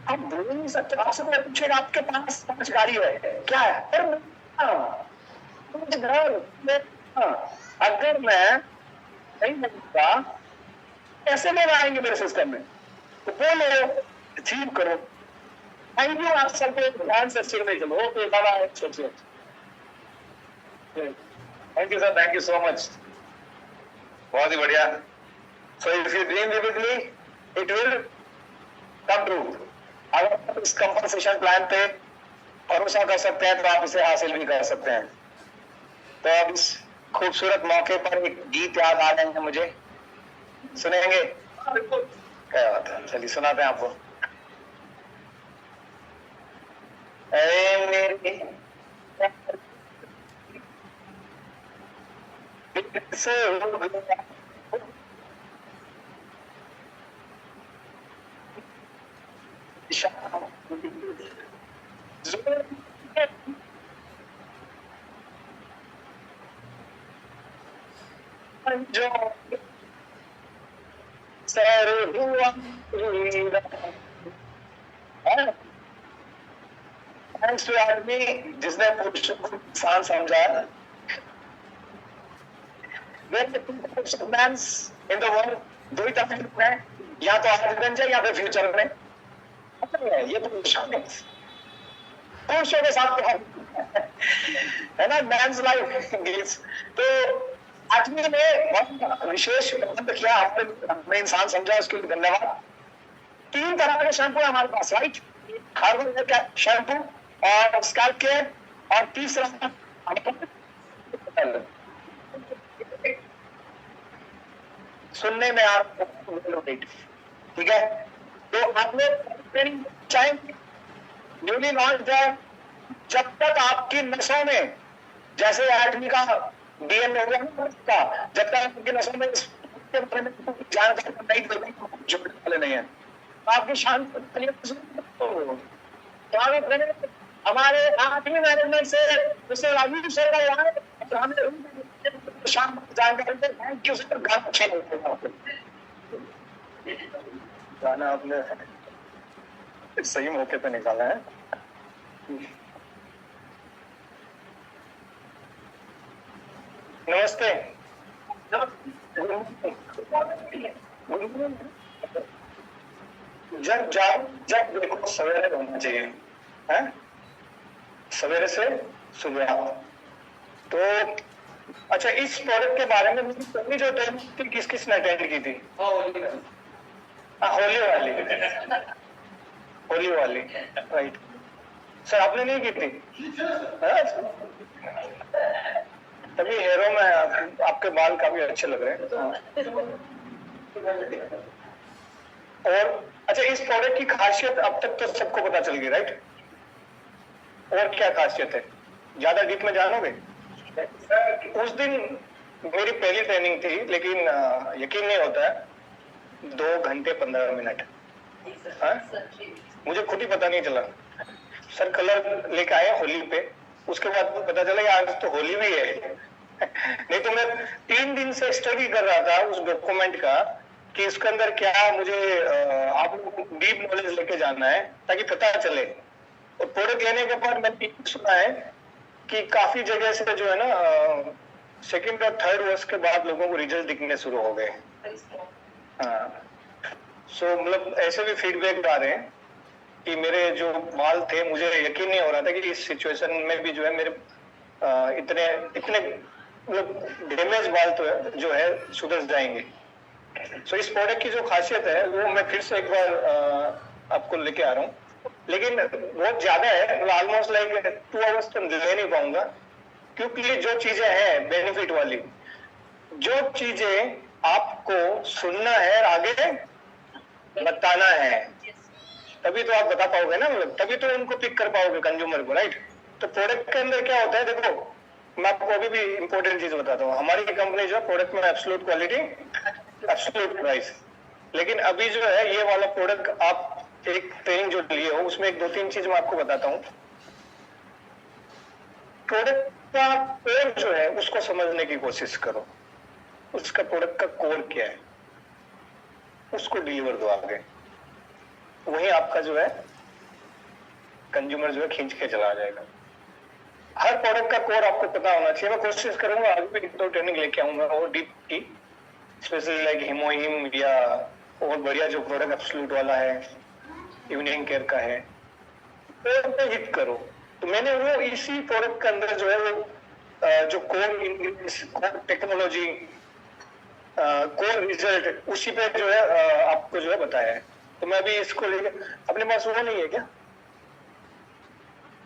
S1: आप बोल नहीं सकते, आपसे कोई पूछेगा आपके पास 5 गाड़ी है क्या है? अगर मैं नहीं बनता, कैसे लोग आएंगे मेरे सिस्टम में? तो बोलो, अचीव करो। थैंक यू, आप सबको ध्यान से सीखने के लिए। Okay, bye, thank you sir, thank you so much, बहुत ही बढ़िया। So if you dream vividly, it will come true. अगर आप इस कंपनसेशन प्लान पे भरोसा कर सकते हैं तो आप इसे हासिल भी कर सकते हैं। तो अब इस खूबसूरत मौके पर एक गीत याद आ रहे हैं मुझे, सुनेंगे? बिल्कुल, क्या बात है, चलिए सुनाते हैं आपको। मेरे जो सर हुआ थैंक्स टू आदमी जिसने पुरुष को इंसान समझा। इन द वर्ल्ड दो ही तरफ है, या तो आजगंज है या फिर फ्यूचर में। ये तो पुरुषों के साथ है ना, मैन्स लाइफ गिव्स। तो आदमी ने बहुत विशेष प्रबंध किया, हमने इंसान समझा, उसके लिए धन्यवाद। 3 तरह के शैम्पू है हमारे पास, राइट? हर्बल शैम्पू और स्कैल्प केयर, और तीसरा सुनने में आ ठीक है। तो आप लोग चाहेंगे न्यूली लॉन्च है, जब तक आपकी नसों में, जैसे आदमी का डीएनए हो गया, जब तक आपकी नसों में जानकारी नहीं जोड़ने वाले नहीं है, आपकी शांति हमारे आदमी मैनेजमेंट से राजीव सर का यहाँ शाम जानकारी दे। थैंक यू सर, गाना अच्छा लगता है, गाना आपने सही मौके पे निकाला है। नमस्ते। जब देखो सवेरे होना चाहिए, है सवेरे से सुबह। तो
S2: अच्छा, इस प्रोडक्ट के बारे में मेरी पहली जो ट्रेनिंग थी किस किसने अटेंड की थी? होली वाली, होली वाली, राइट। सर आपने नहीं की थी? हाँ? तभी हेरो में आपके बाल काफी अच्छे लग रहे हैं। और अच्छा, इस प्रोडक्ट की खासियत अब तक तो सबको पता चल गई, राइट? और क्या खासियत है, ज्यादा डीप में जानोगे? उस दिन मेरी पहली ट्रेनिंग थी, लेकिन यकीन नहीं होता है, 2 घंटे 15 मिनट। हाँ? मुझे खुद ही पता नहीं चला। सर कलर लेके आए होली पे, उसके बाद पता चला आज तो होली भी है। नहीं तो मैं 3 दिन से स्टडी कर रहा था उस डॉक्यूमेंट का कि इसके अंदर क्या मुझे आप लोगों को डीप नॉलेज लेके जाना है ताकि पता चले। और प्रोडक्ट लेने के बाद मैंने सुना है कि काफी जगह से जो है ना, सेकंड और थर्ड वर्ष के बाद लोगों को रिजल्ट दिखने शुरू हो गए। हाँ, सो मतलब ऐसे भी फीडबैक आ रहे हैं कि मेरे जो बाल थे, मुझे यकीन नहीं हो रहा था कि इस सिचुएशन में भी जो है मेरे इतने इतने मतलब डैमेज बाल तो है जो है सुधर जाएंगे। सो इस प्रोडक्ट की जो खासियत है वो मैं फिर से एक बार आपको लेके आ रहा हूँ, लेकिन बहुत ज्यादा है, मतलब ऑलमोस्ट लाइक 2 आवर्स तो ले नहीं पाऊंगा, क्योंकि जो चीजें हैं बेनिफिट वाली, जो चीजें आपको सुनना है आगे बताना है, तभी तो आप बता पाओगे ना, मतलब तभी तो उनको पिक कर पाओगे कंज्यूमर को, राइट? तो प्रोडक्ट के अंदर क्या होता है, देखो मैं आपको अभी भी इंपॉर्टेंट चीज बताता हूँ। हमारी कंपनी जो है प्रोडक्ट में एब्सोल्यूट क्वालिटी, एब्सोल्यूट प्राइस, लेकिन अभी जो है ये वाला प्रोडक्ट आप एक ट्रेनिंग जो लिए हो उसमें 1-2-3 चीज मैं आपको बताता हूँ। प्रोडक्ट का कोर जो है उसको समझने की कोशिश करो, उसका प्रोडक्ट का कोर क्या है, उसको डिलीवर दो आगे, वही आपका जो है कंज्यूमर जो है खींच के चला जाएगा। हर प्रोडक्ट का कोर आपको पता होना चाहिए। मैं कोशिश करूंगा आगे भी 2 ट्रेनिंग लेके आऊंगा और डीप की, स्पेशली लाइक हिमोहिम या और बढ़िया जो प्रोडक्ट एब्सोल्यूट वाला है, इवनिंग केयर का है, तो हिट करो। तो मैंने वो इसी प्रोडक्ट के अंदर जो है वो जो core ingredients, core technology, core result, उसी पे जो है आपको जो है बताया है। तो मैं अभी इसको लेके, अपने पास वो नहीं है क्या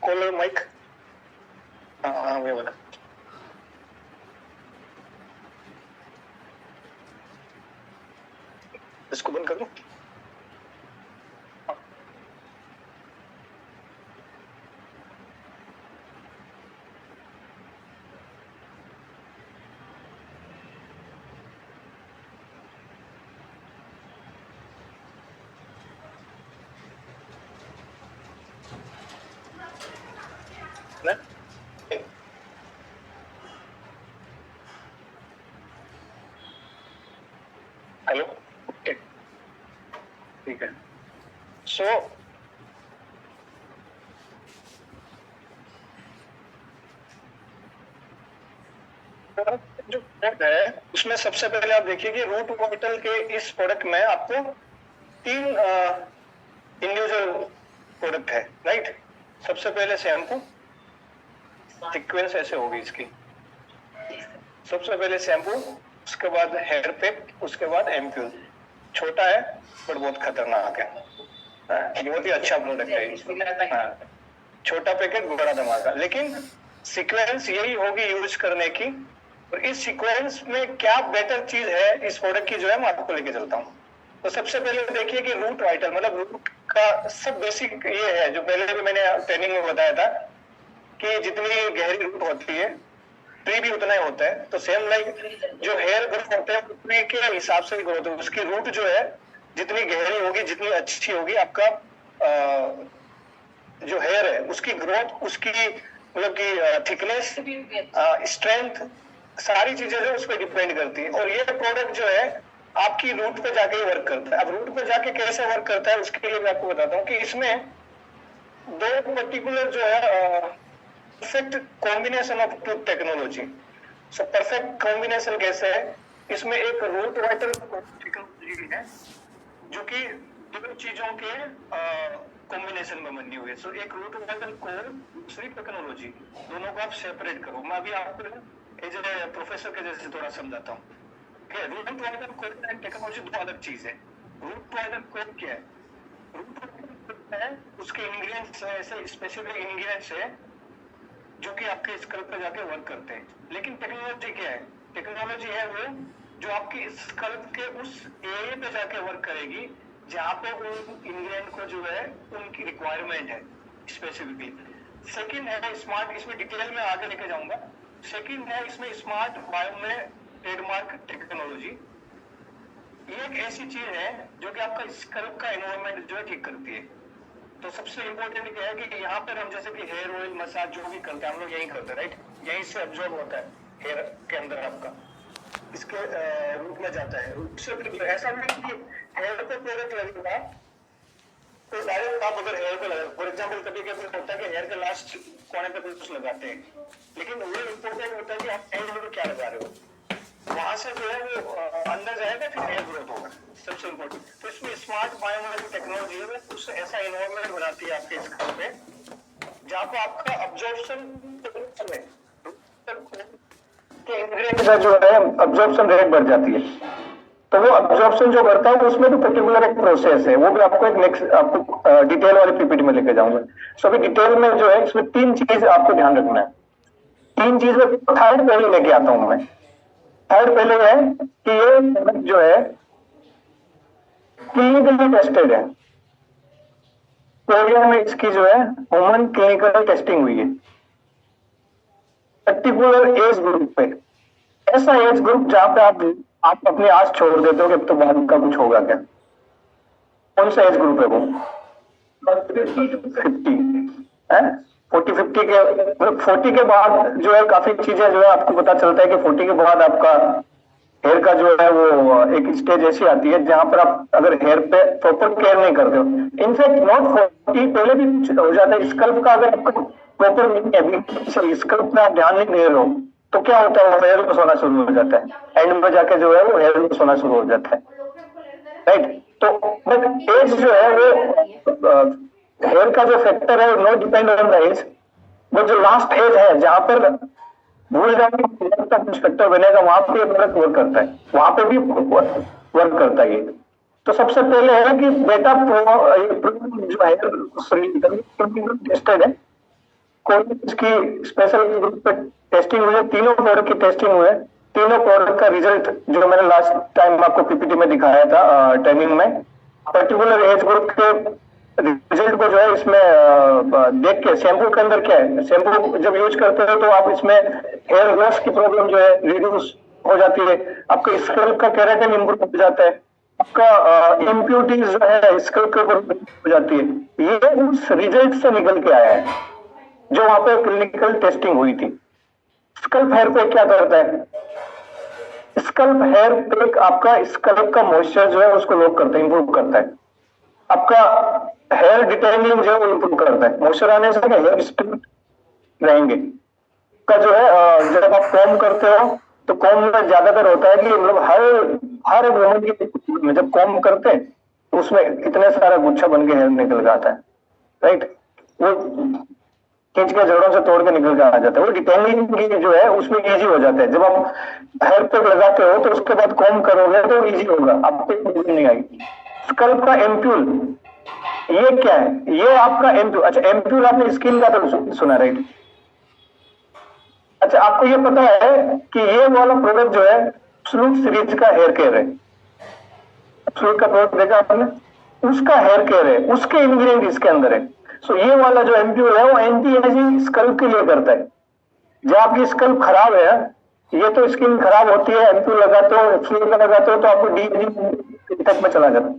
S2: कॉलर माइक? हाँ हाँ मैं बोला, इसको बंद कर दूं? हेलो, ठीक है। सो जो प्रोडक्ट है उसमें सबसे पहले आप देखिए कि रूट वाइटल के इस प्रोडक्ट में आपको 3 इंडिविजुअल प्रोडक्ट है, राइट? सबसे पहले शैम्पू, सीक्वेंस ऐसे होगी इसकी, सबसे पहले शैम्पू, उसके बाद हेयर पैक, उसके बाद एम्प्यूल। छोटा है बट बहुत खतरनाक है, बहुत ही अच्छा प्रोडक्ट है। हाँ, छोटा पैकेट बड़ा धमाका, लेकिन सीक्वेंस यही होगी यूज करने की। और इस सीक्वेंस में क्या बेटर चीज है इस प्रोडक्ट की जो है मैं आपको लेके चलता हूँ। तो सबसे पहले देखिए कि रूट वाइटल मतलब रूट का सब बेसिक ये है, जो पहले भी मैंने ट्रेनिंग में बताया था कि जितनी गहरी रूट होती है ट्री भी उतना ही होता है। तो सेम लाइक जो हेयर ग्रोथ होते हैं उतने के हिसाब से ग्रोथ है, उसकी रूट जो है जितनी गहरी होगी, जितनी अच्छी होगी, आपका जो हेयर है उसकी ग्रोथ, उसकी मतलब की थिकनेस, स्ट्रेंथ, सारी चीजें जो उस पर डिपेंड करती है। और ये प्रोडक्ट जो है आपकी रूट पे जाके वर्क करता है। अब रूट पे जाके कैसे वर्क करता है उसके लिए मैं आपको बताता हूँ कि इसमें 2 पर्टिकुलर जो है perfect combination of 2 technology. So perfect combination कैसे है, इसमें एक रूट वाइटल टेक्नोलॉजी है जो कि 2 चीजों के कॉम्बिनेशन में बनी हुई है। सो एक रूट वाइटल कोर, दूसरी टेक्नोलॉजी, दोनों को आप सेपरेट करो। मैं अभी आपको
S3: एज ए प्रोफेसर के जैसे थोड़ा समझाता हूँ कि root vital code and technology दो अलग चीज है। रूट वाइडर कोड क्या है? रूट है उसके इंग्रेडिएंट्स है, ऐसे स्पेसिफिक इंग्रेडिएंट्स है जो कि आपके स्कल पे जाके वर्क करते हैं। लेकिन टेक्नोलॉजी क्या है? टेक्नोलॉजी है वो जो आपकी स्कल के उस एरिया पे जाके वर्क करेगी जहां पे उन इंग्रेडिएंट को जो है उनकी रिक्वायरमेंट है स्पेसिफिकली। सेकंड है स्मार्ट, इसमें डिटेल में आगे लेके जाऊंगा। सेकंड है इसमें स्मार्ट बायो में ट्रेडमार्क टेक्नोलॉजी। ये एक ऐसी चीज है जो कि आपका स्कल्प का एनवायरनमेंट जो है ठीक करती है। तो सबसे इंपॉर्टेंट क्या है कि यहाँ पर हम जैसे कि हेयर ऑयल मसाज जो भी करते हैं हम लोग यही करते हैं, राइट? यहीं से अब्जॉर्ब होता है हेयर के अंदर, आपका इसके रूट में जाता है। रूट से फिर ऐसा नहीं कि हेयर पे प्रोडक्ट लगेगा तो डायरेक्ट आप अगर हेयर पे लगा, फॉर एग्जाम्पल कभी कभी होता है कि हेयर के लास्ट कोने पे कुछ लगाते हैं, लेकिन वो इम्पोर्टेंट होता है कि आप हेयर में क्या लगा रहे हो, वहां से जो है वो अंदर जाएगा फिर हेयर ग्रोथ होगा, सबसे इम्पोर्टेंट। तो इसमें स्मार्ट बायोमेडिकल टेक्नोलॉजी है, उससे ऐसा इन्वायरमेंट बनाती है आपके स्कल पे जहाँ पे आपका अब्जॉर्प्शन जो है अब्जॉर्प्शन रेट बढ़ जाती है। तो वो अब्जॉर्प्शन जो करता है उसमें भी पर्टिकुलर एक प्रोसेस है, वो भी आपको एक नेक्स्ट आपको डिटेल वाली पीपीटी में लेके जाऊंगा। सो अभी डिटेल में जो है इसमें तीन चीज आपको ध्यान रखना है। तीन चीज में थर्ड पहले लेके आता हूं मैं। थर्ड पहले है कि ये प्रोडक्ट जो है क्लिनिकली टेस्टेड है। कोरिया में इसकी जो है ह्यूमन क्लिनिकल टेस्टिंग हुई है पर्टिकुलर एज ग्रुप पे। ऐसा एज ग्रुप जहां पे आप अपनी आस छोड़ देते हो कि अब तो बाद का कुछ होगा क्या। कौन सा एज ग्रुप है वो? 40 to 50 है। 40-50 के मतलब 40 के बाद जो है काफी चीजें जो है आपको पता चलता है कि 40 के बाद आपका हेयर का जो है वो एक स्टेज ऐसी आती है जहां पर आप अगर हेयर पे प्रॉपर केयर नहीं करते हो, इनफैक्ट नॉट 40 पहले भी हो जाता है। स्कल्प का अगर आपको प्रॉपर नहीं है, स्कल्प में आप ध्यान नहीं दे रहे हो तो क्या होता है, वो हेयर लॉस होना शुरू हो जाता है। एंड में जाके जो है वो हेयर लॉस होना शुरू हो जाता है, राइट? तो बट एज जो है वो हेयर का जो फैक्टर है no depend on the age, वो जो लास्ट एज है जहां पर भूल जाके का इंस्पेक्टर बनेगा वहां पे प्रोडक्ट वर्क करता है, वहां पे भी वर्क करता है ये। तो सबसे पहले है कि बेटा जो है टेस्टेड है, कोई इसकी स्पेशल ग्रुप पे टेस्टिंग हुई है, तीनों प्रोडक्ट की टेस्टिंग हुई है। तीनों प्रोडक्ट का रिजल्ट जो मैंने लास्ट टाइम आपको पीपीटी में दिखाया था ट्रेनिंग में, पर्टिकुलर एज ग्रुप के रिजल्ट को जो है इसमें देख के, शैम्पू के अंदर क्या है, शैम्पू जब यूज करते हो तो आप इसमें हेयर लॉस की प्रॉब्लम जो है रिड्यूस हो जाती है, आपके स्कल्प का केराटिन इंप्रूव हो जाता है, आपका इम्प्यूरिटीज जो है स्कल्प के ऊपर हो जाती है। ये उस रिजल्ट से निकल के आया है जो वहां पे क्लिनिकल टेस्टिंग हुई थी। स्कल्प हेयर पे क्या करता है? स्कल्प हेयर पे आपका स्कल्प का मॉइस्चर जो है उसको लॉक करता है, इंप्रूव करता है। आपका हेयर डिटेनिंग जो है वो इंप्रूव करता है। मॉइस्चर आने से हेयर स्ट्रेट रहेंगे का जो है जब आप कॉम्ब करते हो तो कॉम्ब में ज्यादातर होता है कि मतलब हर एक वुमन की जब कॉम्ब करते हैं तो उसमें इतने सारा गुच्छा बन के हेयर निकल जाता है, राइट? वो खींच के जड़ों से तोड़ के निकल के आ जाता है। वो डिटेनिंग की जो है उसमें इजी हो जाता है। जब आप हेयर पे लगाते हो तो उसके बाद कॉम्ब करोगे तो इजी होगा, आपको प्रॉब्लम नहीं आएगी। स्कल्प का एम्प्यूल, ये क्या है? ये आपका एम्प्यूल। अच्छा, एम्प्यूल आपने स्किन का तो सुना, राइट? अच्छा, आपको ये पता है कि ये वाला प्रोडक्ट जो है एब्सोल्यूट सीरीज का हेयर केयर है। एब्सोल्यूट का प्रोडक्ट देखा आपने, उसका हेयर केयर है, उसके इंग्रेडिएंट इसके अंदर है। सो ये वाला जो एम्प्यूल है वो एंटी एजिंग स्कल्प के लिए करता है। जब आपकी स्कल्प खराब है, ये तो स्किन खराब होती है, एम्प्यूल लगाते हो, एब्सोल्यूट का लगाते हो तो आपको डी एजिंग तक में चला जाता है,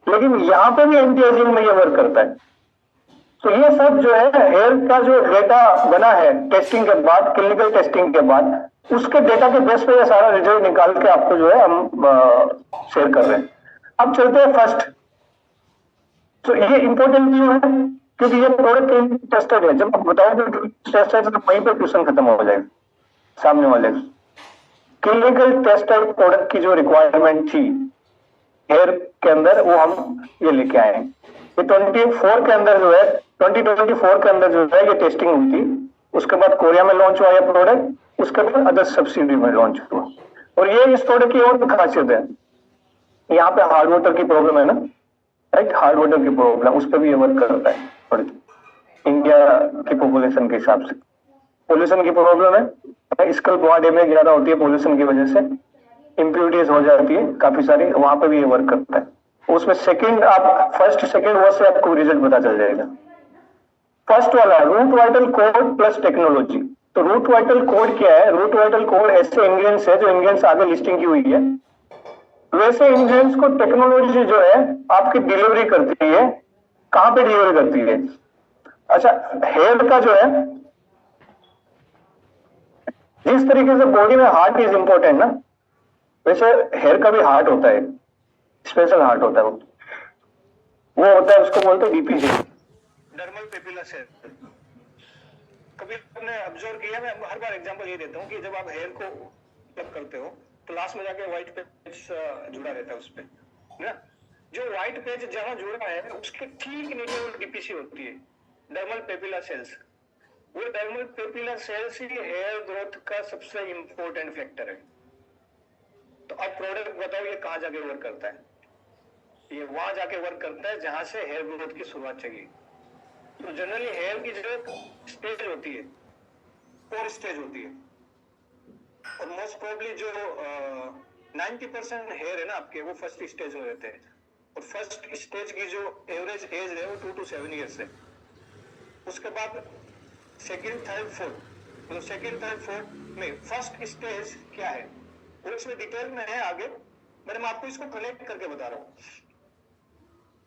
S3: लेकिन यहाँ पे भी एंटी एजिंग में ये वर्क करता है। तो ये सब जो है हेयर का जो डेटा बना है टेस्टिंग के बाद, क्लिनिकल टेस्टिंग के बाद, उसके डेटा के बेस पे ये सारा रिजल्ट निकाल के आपको जो है हम शेयर कर रहे हैं। अब चलते हैं फर्स्ट। तो ये इंपॉर्टेंट क्यों है? क्योंकि ये प्रोडक्ट टेस्टेड है। जब आप बताओगे टेस्टेड तो वहीं पर क्वेश्चन खत्म हो जाएगा सामने वाले। क्लिनिकल टेस्टेड प्रोडक्ट की जो रिक्वायरमेंट थी हेयर के अंदर वो हम ये लेके आए हैं। ये 24 के अंदर जो है 2024 के अंदर जो है ये टेस्टिंग हुई थी। उसके बाद कोरिया में लॉन्च हुआ ये प्रोडक्ट, उसके बाद अदर सब्सिडी में लॉन्च हुआ। और ये इस प्रोडक्ट की और भी खासियत है, यहाँ पे हार्ड वाटर की प्रॉब्लम है ना, राइट, हार्ड वाटर की प्रॉब्लम, उस पर भी ये वर्क करता है थोड़ी इंडिया की पॉपुलेशन के हिसाब से। पोल्यूशन की प्रॉब्लम है, स्कल बहुत डैमेज ज्यादा होती है पोल्यूशन की वजह से, इम्प्योरिटीज हो जाती है काफी सारी, वहां पे भी ये वर्क करता है। उसमें सेकंड आप फर्स्ट सेकंड वर्ड से आपको रिजल्ट पता चल जाएगा। फर्स्ट वाला root vital code plus technology. तो रूट वाइटल कोड क्या है? रूट वाइटल कोड ऐसे इंग्रेडिएंट्स है जो इंग्रेडिएंट्स आगे लिस्टिंग की हुई है, वैसे इंग्रेडिएंट्स को टेक्नोलॉजी जो है आपकी डिलीवरी करती है। कहां पे डिलीवरी करती है? अच्छा, हेयर का जो है, जिस तरीके से बॉडी में हार्ट इज इंपॉर्टेंट ना, वैसे हेयर का भी हार्ट होता है, स्पेशल हार्ट होता है। वो होता है, उसको बोलते हैं डीपीसी,
S2: डर्मल पेपिला सेल। कभी आपने ऑब्जर्व किया, मैं हर बार एग्जांपल ये देता हूँ कि जब आप हेयर को प्लग करते हो तो लास्ट में जाके व्हाइट पेज जुड़ा रहता है उस पे ना। जो व्हाइट पेज जहां जुड़ा है उसके ठीक नीचे वो डीपीसी होती है, डर्मल पेपिला सेल्स। वो डर्मल पेपिला सेल्स ही हेयर ग्रोथ का सबसे इंपॉर्टेंट फैक्टर है। तो अब प्रोडक्ट बताओ ये कहाँ जाके वर्क करता है? ये वहां जाके वर्क करता है जहां से हेयर ग्रोथ की शुरुआत चाहिए। तो जनरली हेयर की जो स्टेज होती है, 4 स्टेज होती है, और मोस्ट प्रोबेबली जो 90% हेयर है ना आपके, वो फर्स्ट स्टेज में रहते हैं। और फर्स्ट स्टेज की जो एवरेज एज है वो 2 to 7 ईयर्स है। उसके बाद सेकेंड, थर्ड, फोर्थ, मतलब सेकेंड, थर्ड, फोर्थ में फर्स्ट स्टेज क्या है वो इसमें डिटेल में है आगे, मैंने मैं आपको इसको कनेक्ट करके बता रहा हूँ।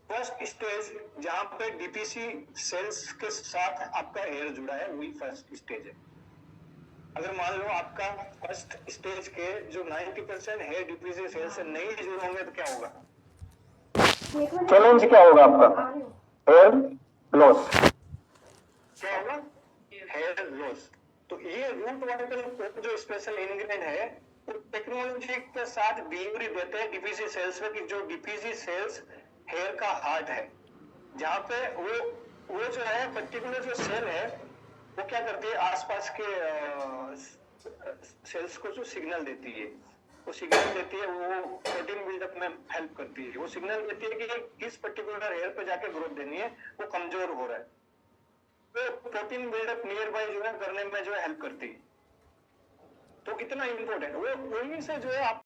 S2: फर्स्ट स्टेज जहां पे डीपीसी सेल्स के साथ आपका हेयर जुड़ा है वही फर्स्ट स्टेज है। अगर मान लो आपका फर्स्ट स्टेज के जो 90% हेयर डीपीसी सेल से नहीं जुड़े होंगे तो क्या होगा?
S3: चैलेंज क्या होगा आपका? Hair loss.
S2: क्या होगा? Hair loss. तो ये रूट वाइटल जो स्पेशल इंग्रेडिएंट है वो टेक्नोलॉजी के साथ डिलीवरी देते हैं डीपीसी सेल्स में, कि जो डीपीसी सेल्स हेयर का हार्ट है, जहां पे वो जो है पर्टिकुलर जो सेल है वो क्या करती है, आसपास के सेल्स को जो सिग्नल देती है, वो सिग्नल देती है, वो प्रोटीन बिल्डअप में हेल्प करती है। वो सिग्नल देती है कि किस पर्टिकुलर हेयर पे जाके ग्रोथ देनी है, वो कमजोर हो रहा है, तो प्रोटीन बिल्डअप नियर बाय जो है करने में जो है हेल्प करती है। तो कितना इंपॉर्टेंट वो वहीं से जो है आप